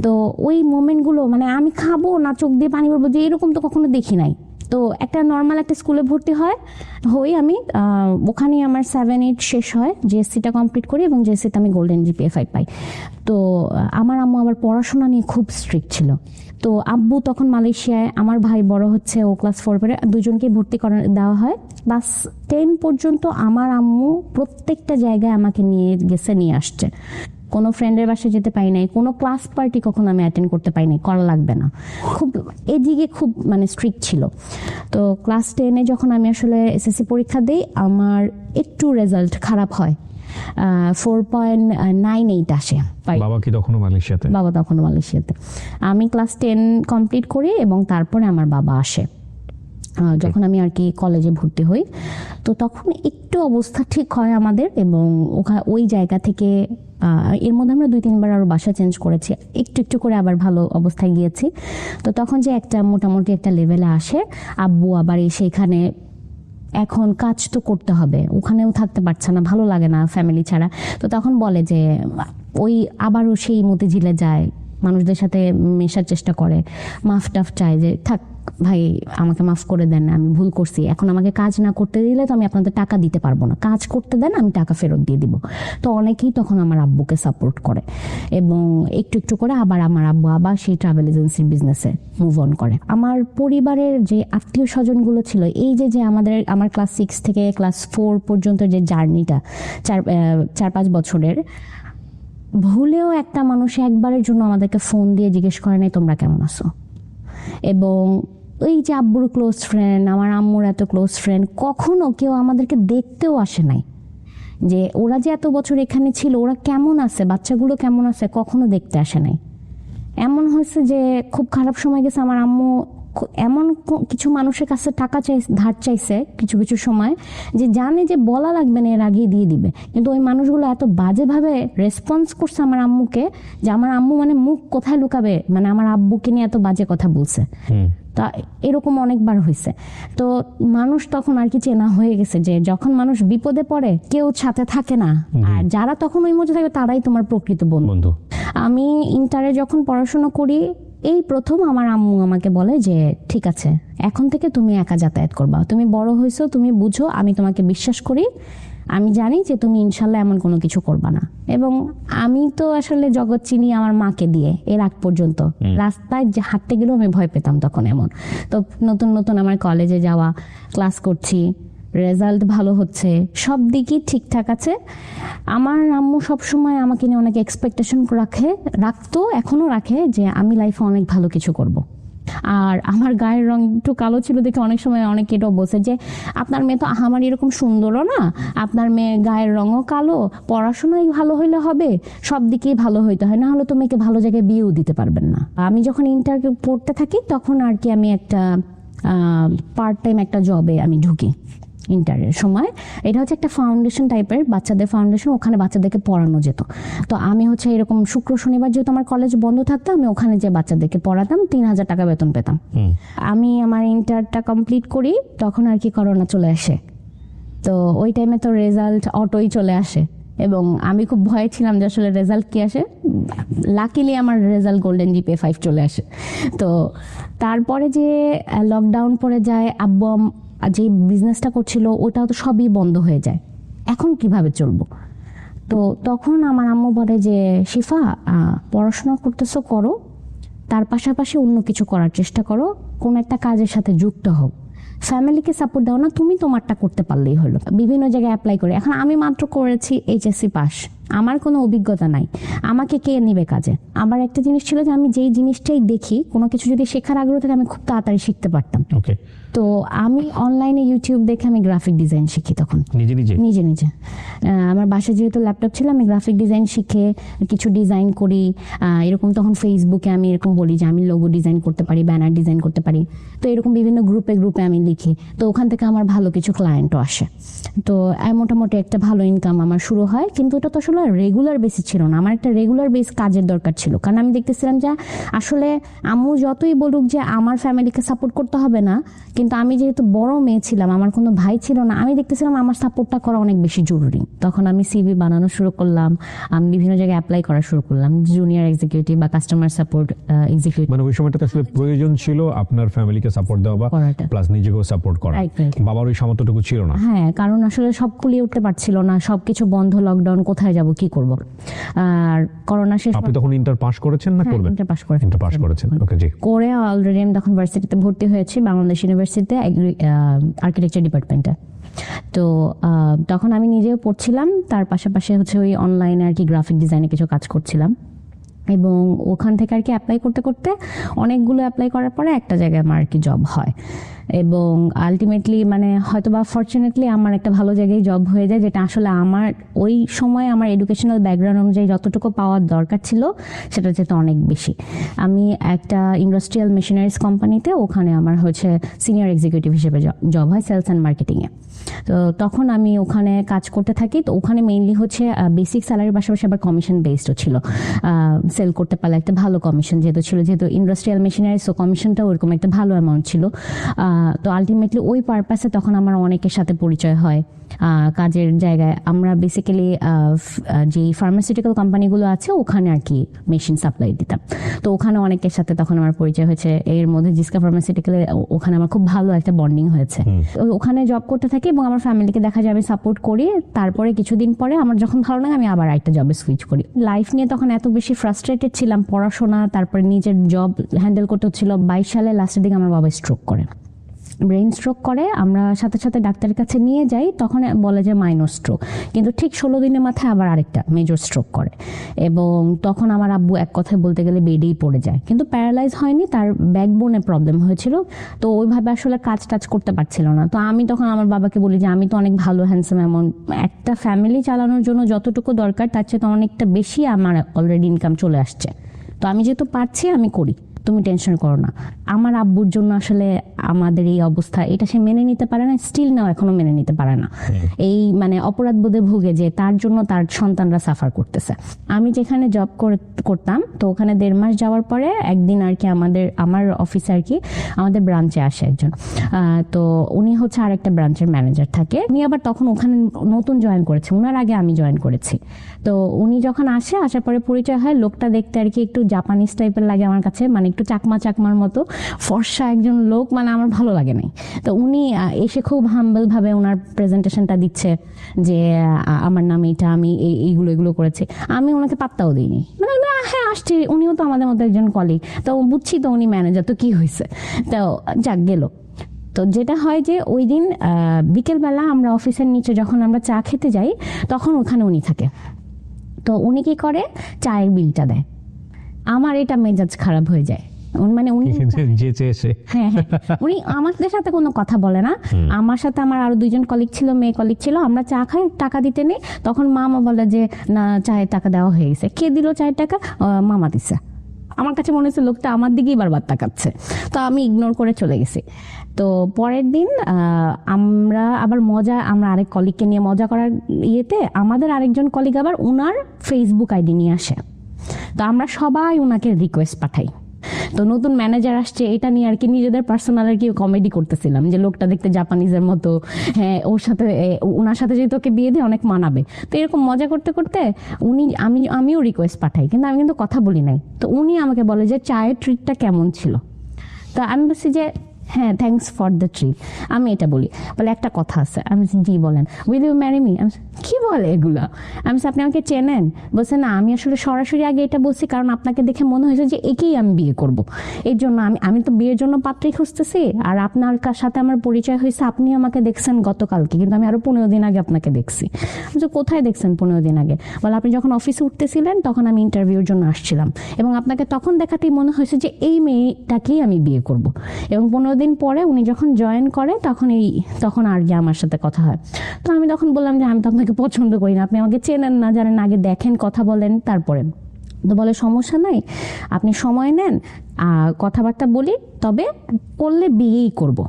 A: তো ওই মোমেন্টগুলো মানে আমি খাবো না, চোখ দিয়ে পানি পড়বো, যে এরকম তো কখনো দেখি নাই। তো একটা নর্মাল একটা স্কুলে ভর্তি হই আমি, ওখানে আমার 7-8 শেষ হয়, জিএসসিটা কমপ্লিট করি এবং জিএসসিতে আমি গোল্ডেন জিপিএ 5 পাই। তো আমার আম্মু আবার পড়াশোনা নিয়ে খুব স্ট্রিক্ট ছিল। তো আব্বু তখন মালয়েশিয়ায়, আমার ভাই বড় হচ্ছে, ও ক্লাস 4 পড়ে, দুজনকে ভর্তি দেওয়া হয়। ক্লাস 10 পর্যন্ত আমার আম্মু প্রত্যেকটা জায়গায় আমাকে নিয়ে গেছে, নিয়ে আসছে। কোনো ফ্রেন্ডের বাসায় যেতে পারি নাই, কোনো ক্লাস পার্টি কখনো আমি অ্যাটেন্ড করতে পারি নাই, করা লাগবে না, খুব এদিকে খুব মানে স্ট্রিক্ট ছিল। তো ক্লাস 10-এ যখন আমি আসলে এসএসসি পরীক্ষা দিই, আমার একটু রেজাল্ট খারাপ হয়, 4.98 আসে।
B: বাবা কি তখনও মালয়েশিয়াতে?
A: বাবা তখনও মালয়েশিয়াতে। আমি ক্লাস 10 কমপ্লিট করি এবং তারপরে আমার বাবা আসে যখন আমি আর কি কলেজে ভর্তি হই। তো তখন একটু অবস্থা ঠিক হয় আমাদের, এবং ওই জায়গা থেকে এর মধ্যে আমরা 2-3 বার আরো বাসা চেঞ্জ করেছি, একটু একটু করে আবার ভালো অবস্থায় গিয়েছি। তো তখন যে একটা মোটামুটি একটা লেভেলে আসে, আব্বু আবার এসে এখানে এখন কাজ তো করতে হবে, ওখানেও থাকতে পারছে না, ভালো লাগে না ফ্যামিলি ছাড়া। তো তখন বলে যে ওই আবারও সেই মতিঝিলে যায়, মানুষদের সাথে মেশার চেষ্টা করে, মাফ টাফ চায় যে থাক ভাই আমাকে মাফ করে দেন, আমি ভুল করছি, এখন আমাকে কাজ না করতে দিলে তো আমি আপনাদের টাকা দিতে পারবো না, কাজ করতে দেন আমি টাকা ফেরত দিয়ে দিব। তো অনেকেই তখন আমার আব্বুকে সাপোর্ট করে এবং একটু একটু করে আবার আমার আব্বু আবার সেই ট্রাভেল এজেন্সির বিজনেসে মুভ অন করে। আমার পরিবারের যে আত্মীয় স্বজনগুলো ছিল, এই যে আমার ক্লাস 6 থেকে ক্লাস 4 পর্যন্ত যে জার্নিটা 4-5 বছরের, ভুলেও একটা মানুষ একবারের জন্য আমাদেরকে ফোন দিয়ে জিজ্ঞেস করে নাই তোমরা কেমন আছো। এবং ওই যে আব্বুর ক্লোজ ফ্রেন্ড, আমার আম্মুর এত ক্লোজ ফ্রেন্ড, কখনো কেউ আমাদেরকে দেখতেও আসে নাই, যে ওরা যে এত বছর এখানে ছিল ওরা কেমন আছে, বাচ্চাগুলো কেমন আছে, কখনো দেখতে আসে নাই। এমন হয়েছে যে খুব খারাপ সময় গেছে, আমার আম্মু এমন কিছু মানুষের কাছে টাকা ধার চাইছে কিছু কিছু সময়, যে জানে যে বলা লাগবে না, এর আগেই দিয়ে দিবে, কিন্তু ওই মানুষগুলো এত বাজেভাবে রেসপন্স করছে আমার আম্মুকে, যে আমার আম্মু মানে মুখ কোথায় লুকাবে, মানে আমার আব্বুকে নিয়ে এত বাজে কথা বলছে। তা এরকম অনেকবার হয়েছে। তো মানুষ তখন আর কি চেনা হয়ে গেছে, যে যখন মানুষ বিপদে পড়ে কেউ সাথে থাকে না, আর যারা তখন ওই মধ্যে থাকবে তারাই তোমার প্রকৃত বন্ধু। আমি ইন্টারে যখন পড়াশোনা করি, এই প্রথম আমার আম্মু আমাকে বলে যে ঠিক আছে এখন থেকে তুমি একা যাতায়াত করবা, তুমি বড় হয়েছো, তুমি বুঝো, আমি তোমাকে বিশ্বাস করি, আমি জানি যে তুমি ইনশাল্লাহ এমন কোনো কিছু করবা না। এবং আমি তো আসলে জগৎ চিনি আমার মাকে দিয়ে, এর আগ পর্যন্ত রাস্তায় যে হাঁটতে গেলেও আমি ভয় পেতাম তখন। এমন তো নতুন নতুন আমার কলেজে যাওয়া, ক্লাস করছি, রেজাল্ট ভালো হচ্ছে, সব দিকই ঠিকঠাক আছে। আমার আম্মু সবসময় আমাকে নিয়ে অনেক এক্সপেকটেশন রাখতো, এখনো রাখে, যে আমি লাইফে অনেক ভালো কিছু করব। আর আমার গায়ের রং একটু কালো ছিল দেখে অনেক সময় অনেকে এটাও বলছে যে আপনার মেয়ে তো আমার এরকম সুন্দরও না, আপনার মেয়ে গায়ের রঙও কালো, পড়াশোনাই ভালো হইলে হবে, সব দিকেই ভালো হইতে হয়, না হলে তো মেয়েকে ভালো জায়গায় বিয়েও দিতে পারবেন না। আমি যখন ইন্টার পড়তে থাকি তখন আর কি আমি একটা পার্ট টাইম একটা জবে আমি ঢুকি ইন্টারের সময়। এটা হচ্ছে একটা ফাউন্ডেশন টাইপের, বাচ্চাদের ফাউন্ডেশন, ওখানে বাচ্চাদেরকে পড়ানো যেত। তো আমি হচ্ছে এরকম শুক্র শনিবার যেহেতু আমার কলেজ বন্ধ থাকতো, আমি ওখানে যে বাচ্চাদেরকে পড়াতাম, 3,000 টাকা বেতন পেতাম। আমি আমার ইন্টারটা কমপ্লিট করি তখন আর কি করোনা চলে আসে। তো ওই টাইমে তো রেজাল্ট অটোই চলে আসে এবং আমি খুব ভয়ে ছিলাম যে আসলে রেজাল্ট কি আসে। লাকিলি আমার রেজাল্ট গোল্ডেন জিপিএ 5 চলে আসে। তো তারপরে যে লকডাউন পড়ে যায়, আব্বু যে বিজনেসটা করছিল ওটাও তো সবই বন্ধ হয়ে যায়, এখন কিভাবে চলবো? তো তখন আমার আম্মু বলে যে শিফা, পড়াশোনা করতেছো করো, তার পাশাপাশি অন্য কিছু করার চেষ্টা করো, কোন একটা কাজের সাথে যুক্ত হও, ফ্যামিলিকে সাপোর্ট দাও না, তুমি তোমারটা করতে পারলেই হলো। বিভিন্ন জায়গায় অ্যাপ্লাই করে, এখন আমি মাত্র করেছি এইচএসসি পাস, আমার কোনো অভিজ্ঞতা নাই, আমাকে কে নেবে কাজে? আমার একটা জিনিস ছিল যে আমি যেই জিনিসটাই দেখি, কোনো কিছু যদি শেখার আগ্রহ থাকে আমি খুব তাড়াতাড়ি শিখতে পারতাম।
B: ওকে,
A: তো আমি অনলাইনে ইউটিউব দেখে আমি গ্রাফিক ডিজাইন শিখি তখন
B: নিজে নিজে
A: নিজে নিজে। আমার বাসায় যেহেতু ল্যাপটপ ছিল, আমি গ্রাফিক ডিজাইন শিখে কিছু ডিজাইন করি। এরকম তখন ফেসবুকে আমি এরকম বলি যে আমি লোগো ডিজাইন করতে পারি, ব্যানার ডিজাইন করতে পারি। তো এরকম বিভিন্ন গ্রুপে গ্রুপে আমি লিখি, তো ওখান থেকে আমার ভালো কিছু ক্লায়েন্টও আসে। তো মোটামুটি একটা ভালো ইনকাম আমার শুরু হয়, কিন্তু এটা তো আসলে রেগুলার বেসিস ছিল না, আমার একটা রেগুলার বেস কাজের দরকার ছিল। কারণ আমি দেখতেছিলাম যে আসলে আম্মু যতই বলুক যে আমার ফ্যামিলিকে সাপোর্ট করতে হবে না, কিন্তু আমি যেহেতু বড় মেয়ে ছিলাম, আমার কোনো ভাই ছিল না, আমি দেখতেছিলাম আমার সাপোর্টটা করা অনেক বেশি জরুরি। তখন আমি সিভি বানানো শুরু করলাম, আমি বিভিন্ন জায়গায় অ্যাপ্লাই করা শুরু করলাম, জুনিয়র এক্সিকিউটিভ বা কাস্টমার সাপোর্ট এক্সিকিউটিভ।
B: মানে ওই সময়টাতে আসলে প্রয়োজন ছিল আপনার ফ্যামিলিকে সাপোর্ট দেওয়া বা
A: করাটা।
B: প্লাস নিজেকেও সাপোর্ট করা।
A: Right, right.
B: বাবার ওই সামর্থ্যটুকু ছিল না।
A: হ্যাঁ, কারণ আসলে সব কুলিয়ে উঠতে পারছিল না, সবকিছু বন্ধ, লকডাউন, কোথায় যাব কি করব। আর করোনা শেষ
B: আপনি তখন ইন্টার পাস করেছেন না করবেন?
A: ইন্টার পাস করে
B: ইন্টার পাস করেছেন, ওকে জি।
A: করে অলরেডি আমি তখন ভার্সিটিতে ভর্তি হয়েছি, বাংলাদেশ ইউনিভার্সিটিতে আর্কিটেকচার ডিপার্টমেন্টে। তো তখন আমি নিজেও পড়ছিলাম, তার পাশাপাশি হচ্ছে ওই অনলাইনে আর কি গ্রাফিক ডিজাইনে কিছু কাজ করছিলাম। এবং ওখান থেকে আর কি অ্যাপ্লাই করতে করতে অনেকগুলো অ্যাপ্লাই করার পরে একটা জায়গায় আমার আর কি জব হয়, এবং আলটিমেটলি মানে হয়তো বা ফরচুনেটলি আমার একটা ভালো জায়গায় জব হয়ে যায়, যেটা আসলে আমার ওই সময় আমার এডুকেশনাল ব্যাকগ্রাউন্ড অনুযায়ী যতটুকু পাওয়ার দরকার ছিল সেটা যেহেতু অনেক বেশি। আমি একটা ইন্ডাস্ট্রিয়াল মেশিনারিজ কোম্পানিতে, ওখানে আমার হচ্ছে সিনিয়র এক্সিকিউটিভ হিসেবে জব হয় সেলস অ্যান্ড মার্কেটিংয়ে। তো তখন আমি ওখানে কাজ করতে থাকি। তো ওখানে মেইনলি হচ্ছে বেসিক স্যালারির পাশাপাশি আবার কমিশন বেসডও ছিল, সেল করতে পারলে একটা ভালো কমিশন যেহেতু ইন্ডাস্ট্রিয়াল মেশিনারি, সো কমিশনটাও ওরকম একটা ভালো অ্যামাউন্ট ছিল। তো আলটিমেটলি ওই পারপাসে তখন আমার অনেকের সাথে পরিচয় হয় কাজের জায়গায়। আমরা বেসিক্যালি যে ফার্মাসিউটিক্যাল কোম্পানিগুলো আছে ওখানে আর কি মেশিন সাপ্লাই দিতাম। তো ওখানে অনেকের সাথে তখন আমার পরিচয় হয়েছে, এর মধ্যে জিসকা ফার্মাসিউটিক্যালে ওখানে আমার খুব ভালো একটা বন্ডিং হয়েছে। ওখানে জব করতে থাকি এবং আমার ফ্যামিলিকে দেখা যায় আমি সাপোর্ট করি। তারপরে কিছুদিন পরে আমার যখন ভালো লাগে আমি আবার একটা জবে সুইচ করি। লাইফ নিয়ে তখন এত বেশি ফ্রাস্ট্রেটেড ছিলাম, পড়াশোনা তারপরে নিজের জব হ্যান্ডেল করতে হচ্ছিল। 22 সালে লাস্টের দিকে আমার বাবা স্ট্রোক করে, ব্রেন স্ট্রোক করে। আমরা সাথে সাথে ডাক্তারের কাছে নিয়ে যাই, তখন বলে যে মাইনর স্ট্রোক, কিন্তু ঠিক 16 দিনের মাথায় আবার আরেকটা মেজর স্ট্রোক করে। এবং তখন আমার আব্বু এক কথায় বলতে গেলে বেডেই পড়ে যায়, কিন্তু প্যারালাইজ হয়নি, তার ব্যাকবোনে প্রবলেম হয়েছিল। তো ওইভাবে আসলে কাজ টাজ করতে পারছিল না। তো আমি তখন আমার বাবাকে বলি যে আমি তো অনেক ভালো হ্যান্ডসাম অ্যামাউন্ট, একটা ফ্যামিলি চালানোর জন্য যতটুকু দরকার তার চেয়ে তো অনেকটা বেশি আমার অলরেডি ইনকাম চলে আসছে, তো আমি যেহেতু পারছি আমি করি, তুমি টেনশন করো না। আমার আব্বুর জন্য আসলে আমাদের এই অবস্থা, এটা সে মেনে নিতে পারে না, স্টিল নাও এখনো মেনে নিতে পারে না। এই মানে অপরাধ বোধে ভুগে যে তার জন্য তার সন্তানরা সাফার করতেছে। আমি যেখানে জব করতাম, তো ওখানে 1.5 মাস যাওয়ার পরে একদিন আর কি আমার অফিসে আর কি আমাদের ব্রাঞ্চে আসে একজন। তো উনি হচ্ছে আরেকটা ব্রাঞ্চের ম্যানেজার থাকে, উনি আবার তখন ওখানে নতুন জয়েন করেছে, ওনার আগে আমি জয়েন করেছি। তো উনি যখন আসার পরে পরিচয় হয়, লোকটা দেখতে আর কি একটু জাপানিজ টাইপের লাগে আমার কাছে, মানে একটু চাকমার মতো ফর্সা একজন লোক, মানে আমার ভালো লাগে নাই। তো উনি এসে খুব হাম্বল ভাবে ওনার প্রেজেন্টেশনটা দিচ্ছে যে আমার নাম এটা, আমি এইগুলো করেছি। আমি ওনাকে পাত্তাও দিইনি, মানে হ্যাঁ আসছি, উনিও তো আমাদের মতো একজন কলিগ, তো বুঝছি তো উনি ম্যানেজার, তো কি হয়েছে, তো যাক গেল। তো যেটা হয় যে ওই দিন বিকেলবেলা আমরা অফিসের নিচে যখন আমরা চা খেতে যাই, তখন ওখানে উনি থাকে। তো উনি কি করে, চায়ের বিলটা দেয়। আমার এটা মেজাজ খারাপ হয়ে যায় মানে উনি
B: যে চেয়েছে
A: হ্যাঁ হ্যাঁ, উনি আমাদের সাথে কোনো কথা বলে না। আমার সাথে আমার আরো 2জন কলিগ ছিল, মেয়ে কলিগ ছিল, আমরা চা খাই, টাকা দিতে নেই, তখন মামা বলে যে না চায়ের টাকা দেওয়া হয়ে গেছে। কে দিল চায়ের টাকা? মামা দিছে। আমার কাছে মনে হচ্ছে লোকটা আমার দিকেই বারবার তাকাচ্ছে, তো আমি ইগনোর করে চলে গেছি। তো পরের দিন আমরা আবার আমরা আরেক কলিগকে নিয়ে মজা করার ইয়েতে আমাদের আরেকজন কলিগ আবার উনার ফেসবুক আইডি নিয়ে আসে। তো আমরা সবাই ওনাকে রিকোয়েস্ট পাঠাই। তো নতুন ম্যানেজার আসছে, এটা নিয়ে আর কি নিজেদের পার্সোনাল আর কি কমেডি করতেছিলাম যে লোকটা দেখতে জাপানিজের মতো, হ্যাঁ ওর সাথে ওনার সাথে যদি তোকে বিয়ে দিয়ে অনেক মানাবে। তো এরকম মজা করতে করতে আমিও রিকোয়েস্ট পাঠাই, কিন্তু আমি কিন্তু কথা বলি নাই। তো উনি আমাকে বলে যে চায়ের ট্রিটটা কেমন ছিল। তো আমি বলছি যে হ্যাঁ থ্যাঙ্কস ফর দ্য ট্রিট। আমি এটা বলি, বলে একটা কথা আছে। আমি জি বলেন। Will you marry me? কি বলে এগুলা? আমি আপনি আমাকে চেনেন? বলছে না, আমি আসলে সরাসরি আগে এটা বলছি কারণ আপনাকে দেখে মনে হয়েছে যে একেই আমি বিয়ে করব, এর জন্য আমি তো বিয়ের জন্য পাত্রী খুঁজতেছি। আর আপনার সাথে আমার পরিচয় হয়েছে, আপনি আমাকে দেখছেন গতকালকে, কিন্তু আমি আরো 15 দিন আগে আপনাকে দেখছি। আমি তো কোথায় দেখছেন 15 দিন আগে? বলে আপনি যখন অফিসে উঠতেছিলেন তখন আমি ইন্টারভিউর জন্য আসছিলাম, এবং আপনাকে তখন দেখাতেই মনে হয়েছে যে এই মেয়েটাকেই আমি বিয়ে করব। এবং 15 দিন পরে উনি যখন জয়েন করে তখন আর কি আমার সাথে কথা হয়। তো আমি তখন বললাম যে আমি তো আপনাকে পছন্দ করি না, আপনি আমাকে চেনেন না জানেন, আগে দেখেন, কথা বলেন তারপরে। তো বলে সমস্যা নাই, আপনি সময় নেন, কথাবার্তা বলি, তবে করলে বিয়েই করব,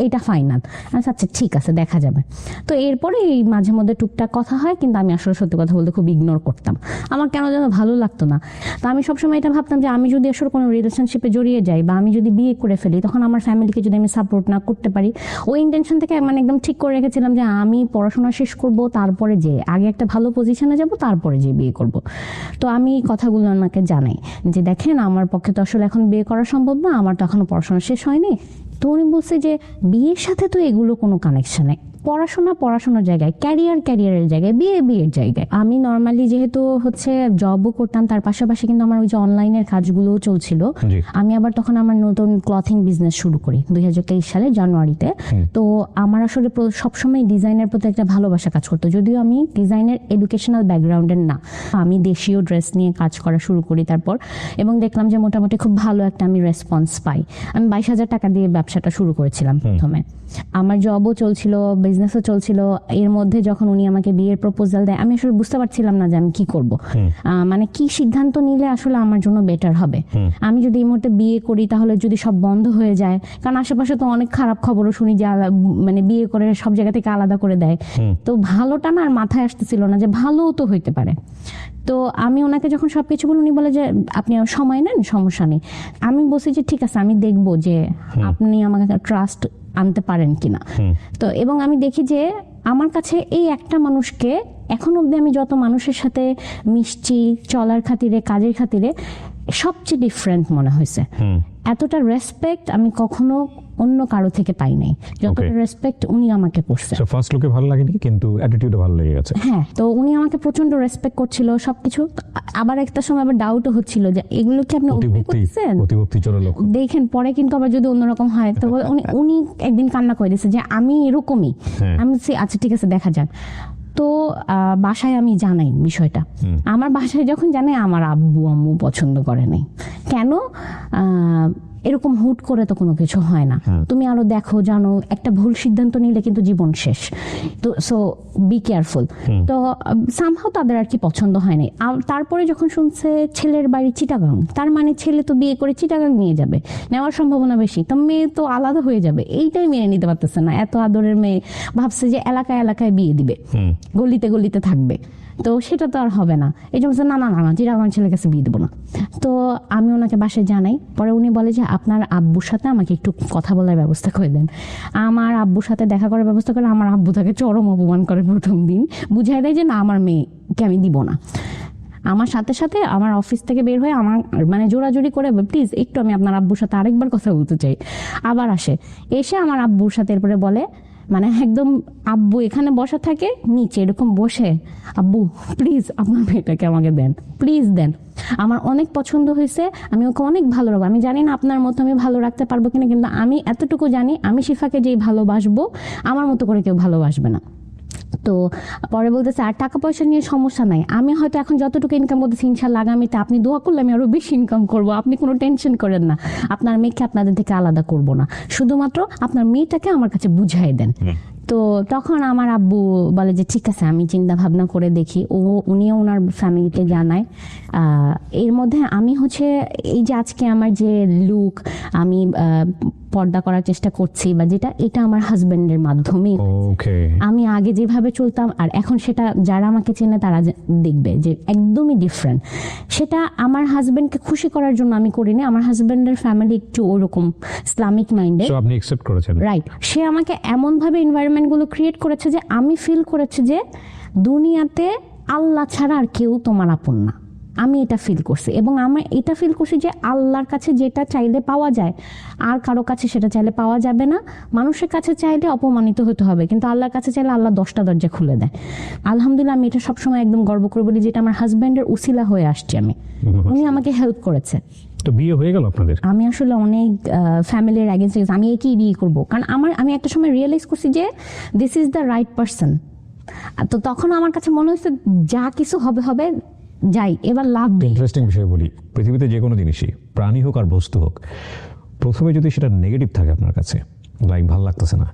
A: এইটা ফাইনাল। আচ্ছা ঠিক আছে, দেখা যাবে। তো এরপরে এই মাঝে মধ্যে টুকটাক কথা হয়, কিন্তু আমি আসলে সত্যি কথা বলতে খুব ইগনোর করতাম। আমার কেন যেন ভালো লাগতো না। তো আমি সবসময় এটা ভাবতাম যে আমি যদি আসলে কোনো রিলেশনশিপে জড়িয়ে যাই বা আমি যদি বিয়ে করে ফেলি, তখন আমার ফ্যামিলিকে যদি আমি সাপোর্ট না করতে পারি, ওই ইন্টেনশন থেকে মানে একদম ঠিক করে রেখেছিলাম যে আমি পড়াশোনা শেষ করব, তারপরে যে আগে একটা ভালো পজিশনে যাব, তারপরে যে বিয়ে করব। তো আমি কথাগুলো ওনাকে জানাই যে দেখেন আমার পক্ষে তো আসলে এখন বিয়ে করা সম্ভব না, আমার তো এখনো পড়াশোনা শেষ হয়নি। তো উনি বলছে যে বিয়ের সাথে তো এগুলো কোনো কানেকশন নেই, পড়াশোনার জায়গায়, ক্যারিয়ারের জায়গায়, বিয়ের জায়গায়। আমি নর্মালি যেহেতু হচ্ছে জবও করতাম, তার পাশাপাশি কিন্তু আমার ওই যে অনলাইনের কাজগুলোও চলছিল। আমি আবার তখন আমার নতুন ক্লথিং বিজনেস শুরু করি 2023 সালে জানুয়ারিতে। তো আমার আসলে সবসময় ডিজাইনের প্রতি একটা ভালোবাসা কাজ করতো, যদিও আমি ডিজাইনের এডুকেশনাল ব্যাকগ্রাউন্ডের না। আমি দেশীয় ড্রেস নিয়ে কাজ করা শুরু করি তারপর, এবং দেখলাম যে মোটামুটি খুব ভালো একটা আমি রেসপন্স পাই। আমি 22,000 টাকা দিয়ে ব্যবসাটা শুরু করেছিলাম প্রথমে। আমার জবও চলছিল, বিজনেসও চলছিল। এর মধ্যে যখন উনি আমাকে বিয়ের প্রপোজাল দেয়, আমি আসলে বুঝতে পারছিলাম না যে আমি কি করব, মানে কি সিদ্ধান্ত নিলে আসলে আমার জন্য বেটার হবে। আমি যদি এই মুহূর্তে বিয়ে করি তাহলে যদি সব বন্ধ হয়ে যায়, কারণ আশেপাশে তো অনেক খারাপ খবরও শুনি যে মানে বিয়ে করে সব জায়গা থেকে আলাদা করে দেয়। তো ভালোটা না আর মাথায় আসতেছিল না যে ভালোও তো হইতে পারে। তো আমি ওনাকে যখন সবকিছু বলি, উনি বলে যে আপনি সময় নেন, সমস্যা নেই। আমি বলছি যে ঠিক আছে, আমি দেখবো যে আপনি আমাকে ট্রাস্ট আনতে পারেন কিনা। তো এবং আমি দেখি যে আমার কাছে এই একটা মানুষকে এখন অব্দি আমি যত মানুষের সাথে মিশছি, চলার খাতিরে, কাজের খাতিরে, সবচেয়ে ডিফারেন্ট মনে হয়েছে। এতটা রেসপেক্ট আমি কখনো অন্য কারো থেকে পাই নাই, যতটা রেসপেক্ট উনি আমাকে করছে।
B: সো ফার্স্ট লুকে ভালো লাগেনি, কিন্তু অ্যাটিটিউডও ভালো লেগে গেছে।
A: হ্যাঁ, তো উনি আমাকে প্রচন্ড রেসপেক্ট করছিল সবকিছু। আবার একটা সময় আবার ডাউটও হচ্ছিল যে এগুলো কি আপনি অভিনয় করছেন,
B: অতিভক্তি চোরা লোক
A: দেখেন পরে কিন্তু আবার যদি অন্যরকম হয়। তো উনি একদিন কান্না করে দিয়েছে যে আমি এরকমই। আমি বলছি আচ্ছা ঠিক আছে, দেখা যাক। তো বাসায় আমি জানাই বিষয়টা। আমার বাসায় যখন জানাই, আমার আব্বু আম্মু পছন্দ করে নাই। কেন? এরকম হুট করে তো কোনো কিছু হয় না, তুমি আরো দেখো জানো, একটা ভুল সিদ্ধান্ত নিলে কিন্তু জীবন শেষ। তো সো বি কেয়ারফুল। তো সামহাও তাদের আর কি পছন্দ হয় নাই। তারপরে যখন শুনছে ছেলের বাড়ি চিটাগাং, তার মানে ছেলে তো বিয়ে করে চিটাগাং নিয়ে যাবে, নেওয়ার সম্ভাবনা বেশি, তো মেয়ে তো আলাদা হয়ে যাবে। এইটাই মেনে নিতে পারতেছে না। এত আদরের মেয়ে, ভাবছে যে এলাকায় বিয়ে দিবে, গলিতে গলিতে থাকবে, তো সেটা তো আর হবে না। এই জন্য না চিটাগাং ছেলের কাছে বিয়ে দেবো না। তো আমি ওনাকে বাসায় জানাই। পরে উনি বলে যে আপনার আব্বুর সাথে আমাকে একটু কথা বলার ব্যবস্থা করে দেন। আমার আব্বুর সাথে দেখা করার ব্যবস্থা করে, আমার আব্বু তাকে চরম অপমান করে প্রথম দিন, বুঝাই দেয় যে না, আমার মেয়েকে আমি দিব না। আমার সাথে সাথে আমার অফিস থেকে বের হয়ে আমার মানে জোরাজোরি করে, প্লিজ একটু আমি আপনার আব্বুর সাথে আরেকবার কথা বলতে চাই। আবার এসে আমার আব্বুর সাথে এরপরে বলে, মানে একদম আব্বু এখানে বসা থাকে, নিচে এরকম বসে, আব্বু প্লিজ আপনার মেয়েটাকে আমাকে দেন, প্লিজ দেন, আমার অনেক পছন্দ হয়েছে, আমি ওকে অনেক ভালো রাখবো। আমি জানি না আপনার মতো আমি ভালো রাখতে পারবো কিনা, কিন্তু আমি এতটুকু জানি আমি শিফাকে যেই ভালোবাসবো আমার মতো করে কেউ ভালোবাসবে না। তো পরে বলতেছে আর টাকা পয়সা নিয়ে সমস্যা নাই, আমি হয়তো এখন যতটুকু ইনকাম করতেছি ইনশাল্লাহ আগামীতে আপনি দোয়া করলে আমি আরো বেশি ইনকাম করব, আপনি কোনো টেনশন করেন না, আপনার মেয়েকে আপনাদের থেকে আলাদা করব না, শুধুমাত্র আপনার মেয়েটাকে আমার কাছে বুঝাই দেন। তো তখন আমার আব্বু বলে যে ঠিক আছে আমি চিন্তা ভাবনা করে দেখি। উনিও ওনার ফ্যামিলিতে জানায়। এর মধ্যে আমি হচ্ছে এই যে আজকে আমার যে লুক, আমি পর্দা করার চেষ্টা করছি বা যেটা, এটা আমার হাজবেন্ডের মাধ্যমেই।
B: ওকে,
A: আমি আগে যেভাবে চলতাম আর এখন সেটা যারা আমাকে চেনে তারা দেখবে যে একদমই ডিফারেন্ট। সেটা আমার হাজবেন্ডকে খুশি করার জন্য আমি করিনি, আমার হাজবেন্ডের ফ্যামিলি একটু ওরকম ইসলামিক মাইন্ডে,
B: সো আপনি অ্যাকসেপ্ট করেছেন।
A: রাইট। সে আমাকে এমনভাবে এনভায়রনমেন্টগুলো ক্রিয়েট করেছে যে আমি ফিল করেছি যে দুনিয়াতে আল্লাহ ছাড়া আর কেউ তোমার আপন না। আমি এটা ফিল করছি এবং আমি এটা ফিল করছি যে আল্লাহর কাছে যেটা চাইলে পাওয়া যায় আর কারো কাছে সেটা চাইলে পাওয়া যাবে না। মানুষের কাছে চাইলে অপমানিত হতে হবে, কিন্তু আল্লাহর কাছে চাইলে আল্লাহ 10টা দরজা খুলে দেয়। আলহামদুলিল্লাহ আমি এটা সবসময় একদম গর্ব করে বলি যেটা আমার হাজব্যান্ডের উসিলা হয়ে আসছি আমি, উনি আমাকে হেল্প করেছে।
B: তো বিয়ে হয়ে গেল আপনাদের?
A: আমি আসলে অনেক ফ্যামিলির অ্যাগেন্স্টে আমি একই বিয়ে করবো, কারণ আমি একটা সময় রিয়েলাইজ করছি যে this is the right person. তো তখন আমার কাছে মনে হচ্ছে যা কিছু হবে হবে, যাই এবার লাভ দিই।
B: ইন্টারেস্টিং বিষয় বলি, পৃথিবীতে যে কোনো জিনিসই, প্রাণী হোক আর বস্তু হোক, প্রথমে যদি সেটা নেগেটিভ থাকে আপনার কাছে, লাইক ভালো লাগতেছে না,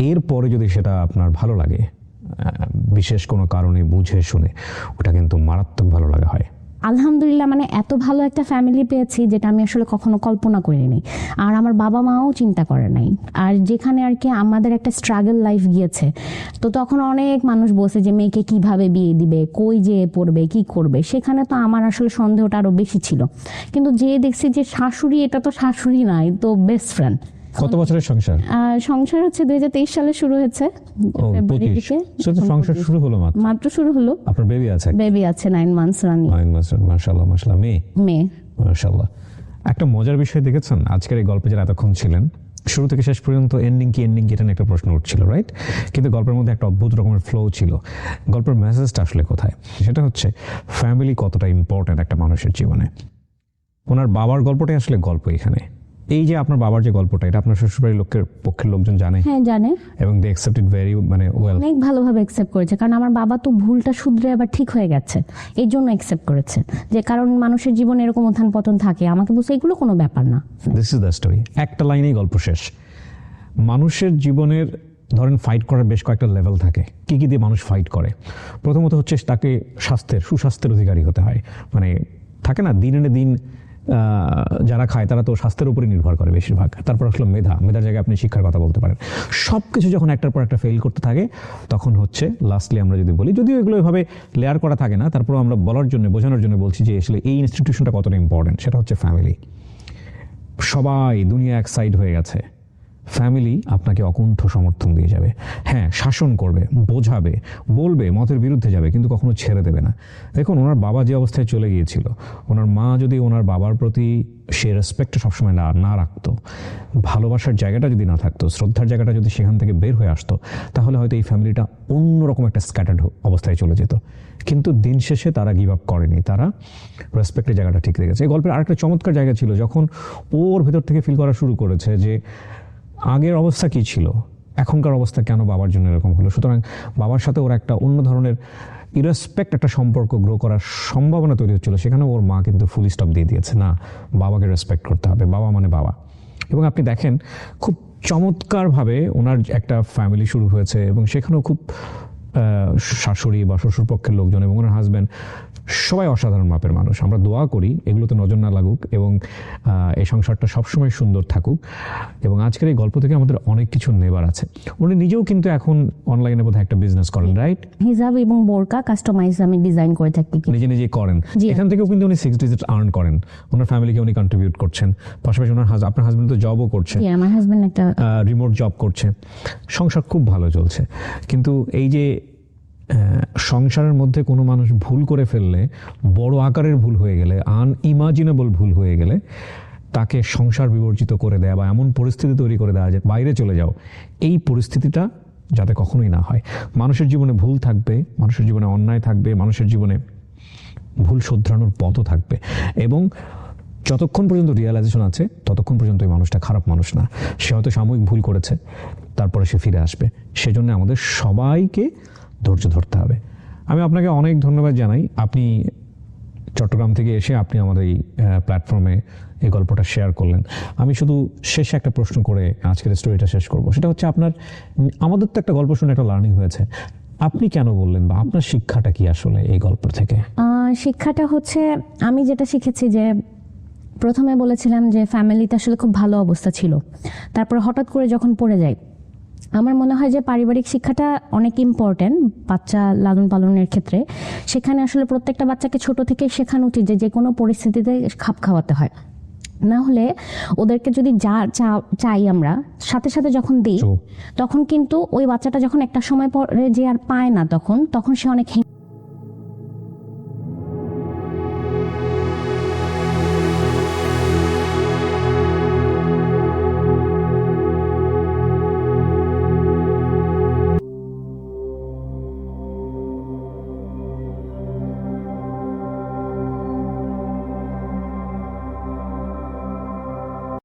B: এরপরে যদি সেটা আপনার ভালো লাগে বিশেষ কোনো কারণে বুঝে শুনে, ওটা কিন্তু মারাত্মক ভালো লাগা হয়।
A: আলহামদুলিল্লাহ মানে এত ভালো একটা ফ্যামিলি পেয়েছি যেটা আমি আসলে কখনো কল্পনা করিনি, আর আমার বাবা মাও চিন্তা করে নাই। আর যেখানে আর কি আমাদের একটা স্ট্রাগল লাইফ গিয়েছে, তো তখন অনেক মানুষ বলছে যে মেয়েকে কিভাবে বিয়ে দিবে, কই যে পড়বে, কি করবে, সেখানে তো আমার আসলে সন্দেহটা আরো বেশি ছিল। কিন্তু যে দেখছি যে শাশুড়ি, এটা তো শাশুড়ি নাই, তো বেস্ট ফ্রেন্ড।
B: কত বছরের সংসার?
A: সংসার হচ্ছে 2023 সালে শুরু হয়েছে, ফেব্রুয়ারি দিকে।
B: সংসার শুরু হলো
A: মাত্র শুরু হলো।
B: আপনার বেবি আছে?
A: বেবি আছে 9 মান্থস রানিং।
B: মাশাআল্লাহ মাশাআল্লাহ। মেয়ে? মাশাআল্লাহ। একটা মজার বিষয় দেখেছেন আজকের এই গল্পে যারা এতক্ষণ ছিলেন, শুরু থেকে শেষ পর্যন্ত এন্ডিং কি এটা নিয়ে একটা প্রশ্ন উঠছিল, রাইট? কিন্তু গল্পের মধ্যে একটা অদ্ভুত রকমের ফ্লো ছিল। গল্পের মেসেজটা আসলে কোথায়? সেটা হচ্ছে ফ্যামিলি কতটা ইম্পর্ট্যান্ট একটা মানুষের জীবনে। ওনার বাবার গল্পটাই আসলে গল্প এখানে। এই যে আপনার বাবার যে গল্পটা, এটা আপনার শ্বশুরবাড়ির পক্ষের লোকজন জানে?
A: হ্যাঁ জানে,
B: এবং they accept it very well.
A: অনেক ভালোভাবে অ্যাকসেপ্ট করেছে, কারণ আমার বাবা তো ভুলটা শুধরে আবার ঠিক হয়ে গেছে, এই জন্য অ্যাকসেপ্ট করেছে। যে কারণ মানুষের জীবনে এরকম উত্থান পতন থাকে, আমাকে বলছে এগুলো কোনো ব্যাপার না।
B: This is the story. একটা লাইনেই গল্প শেষ। মানুষের জীবনের ধরেন ফাইট করার বেশ কয়েকটা লেভেল থাকে। কি কি দিয়ে মানুষ ফাইট করে? প্রথমত হচ্ছে তাকে সুস্বাস্থ্যের অধিকারী হতে হয়। থাকে না, দিন এনে দিন যারা খায় তারা তো স্বাস্থ্যের উপরে নির্ভর করে বেশিরভাগ। তারপর আসলে মেধার জায়গায় আপনি শিক্ষার কথা বলতে পারেন। সব কিছু যখন একটার পর একটা ফেল করতে থাকে, তখন হচ্ছে লাস্টলি আমরা যদি বলি, যদিও এগুলো এভাবে লেয়ার করা থাকে না, তারপর আমরা বোঝানোর জন্য বলছি যে আসলে এই ইনস্টিটিউশনটা কতটা ইম্পর্টেন্ট। সেটা হচ্ছে ফ্যামিলি। সবাই দুনিয়া এক সাইড হয়ে গেছে, ফ্যামিলি আপনাকে অকুণ্ঠ সমর্থন দিয়ে যাবে। হ্যাঁ, শাসন করবে, বোঝাবে, বলবে, মতের বিরুদ্ধে যাবে, কিন্তু কখনো ছেড়ে দেবে না। দেখুন, ওনার বাবা যে অবস্থায় চলে গিয়েছিল, ওনার মা যদি ওনার বাবার প্রতি সে রেসপেক্টটা সবসময় না রাখতো, ভালোবাসার জায়গাটা যদি না থাকতো, শ্রদ্ধার জায়গাটা যদি সেখান থেকে বের হয়ে আসতো, তাহলে হয়তো এই ফ্যামিলিটা অন্যরকম একটা স্ক্যাটার্ড অবস্থায় চলে যেত। কিন্তু দিন শেষে তারা গিভ আপ করেনি, তারা রেসপেক্টের জায়গাটা ঠিক রেখেছে। এই গল্পের আরেকটা চমৎকার জায়গা ছিল, যখন ওর ভেতর থেকে ফিল করা শুরু করেছে যে আগের অবস্থা কি ছিল, এখনকার অবস্থা কেন বাবার জন্য এরকম হলো। সুতরাং বাবার সাথে ওর একটা অন্য ধরনের ইরেসপেক্ট একটা সম্পর্ক গ্রো করার সম্ভাবনা তৈরি হচ্ছিল। সেখানে ওর মা কিন্তু ফুল স্টপ দিয়ে দিয়েছে, না, বাবাকে রেসপেক্ট করতে হবে, বাবা মানে বাবা। এবং আপনি দেখেন খুব চমৎকারভাবে ওনার একটা ফ্যামিলি শুরু হয়েছে, এবং সেখানেও খুব শাশুড়ি বা শ্বশুরপক্ষের লোকজন এবং ওনার হাজব্যান্ড সবাই অসাধারণ মাপের মানুষ। আমরা দোয়া করি এগুলোতে নজর না লাগুক এবং এই সংসারটা সবসময় সুন্দর থাকুক। এবং আজকের এই গল্প থেকে আমাদের অনেক কিছু নেবার আছে। উনি নিজেও কিন্তু এখন অনলাইনে বোধহয় একটা বিজনেস করেন, রাইট?
A: হিজাব এবং বোরকা কাস্টমাইজ আমি ডিজাইন করে থাকি,
B: নিজে করেন। এখান থেকেও কিন্তু উনি 6 ডিজিট আর্ন করেন, ওনার ফ্যামিলিকে উনি কন্ট্রিবিউট করছেন। পাশাপাশি আপনার হাজবেন্ড তো জবও করছে,
A: আমার হাজবেন্ড একটা
B: রিমোট জব করছে, সংসার খুব ভালো চলছে। কিন্তু এই যে সংসারের মধ্যে কোনো মানুষ ভুল করে ফেললে, বড় আকারের ভুল হয়ে গেলে, আনইমাজিনেবল ভুল হয়ে গেলে, তাকে সংসার বিবর্জিত করে দেয়া বা এমন পরিস্থিতি তৈরি করে দেওয়া যে বাইরে চলে যাও, এই পরিস্থিতিটা যাতে কখনোই না হয়। মানুষের জীবনে ভুল থাকবে, মানুষের জীবনে অন্যায় থাকবে, মানুষের জীবনে ভুল শোধরানোর পথও থাকবে, এবং যতক্ষণ পর্যন্ত রিয়েলাইজেশন আছে ততক্ষণ পর্যন্ত এই মানুষটা খারাপ মানুষ না। সে হয়তো সাময়িক ভুল করেছে, তারপরে সে ফিরে আসবে। সেজন্য আমাদের সবাইকে ধৈর্য ধরতে হবে। আমি আপনাকে অনেক ধন্যবাদ জানাই, আপনি চট্টগ্রাম থেকে এসে আপনি আমাদের এই প্ল্যাটফর্মে এই গল্পটা শেয়ার করলেন। আমি শুধু শেষে একটা প্রশ্ন করে আজকের স্টোরিটা শেষ করব, সেটা হচ্ছে আমাদের তো একটা গল্প শুনে একটা লার্নিং হয়েছে, আপনি কেন বললেন বা আপনার শিক্ষাটা কি আসলে এই গল্প থেকে?
A: শিক্ষাটা হচ্ছে, আমি যেটা শিখেছি যে প্রথমে বলেছিলাম যে ফ্যামিলিতে আসলে খুব ভালো অবস্থা ছিল, তারপর হঠাৎ করে যখন পড়ে যাই, আমার মনে হয় যে পারিবারিক শিক্ষাটা অনেক ইম্পর্টেন্ট বাচ্চা লালন পালনের ক্ষেত্রে। সেখানে আসলে প্রত্যেকটা বাচ্চাকে ছোট থেকে শেখানো উচিত যে যে কোনো পরিস্থিতিতে খাপ খাওয়াতে হয়, না হলে ওদেরকে যদি যা চাই আমরা সাথে সাথে যখন দিই, তখন কিন্তু ওই বাচ্চাটা যখন একটা সময় পরে যে আর পায় না, তখন সে অনেক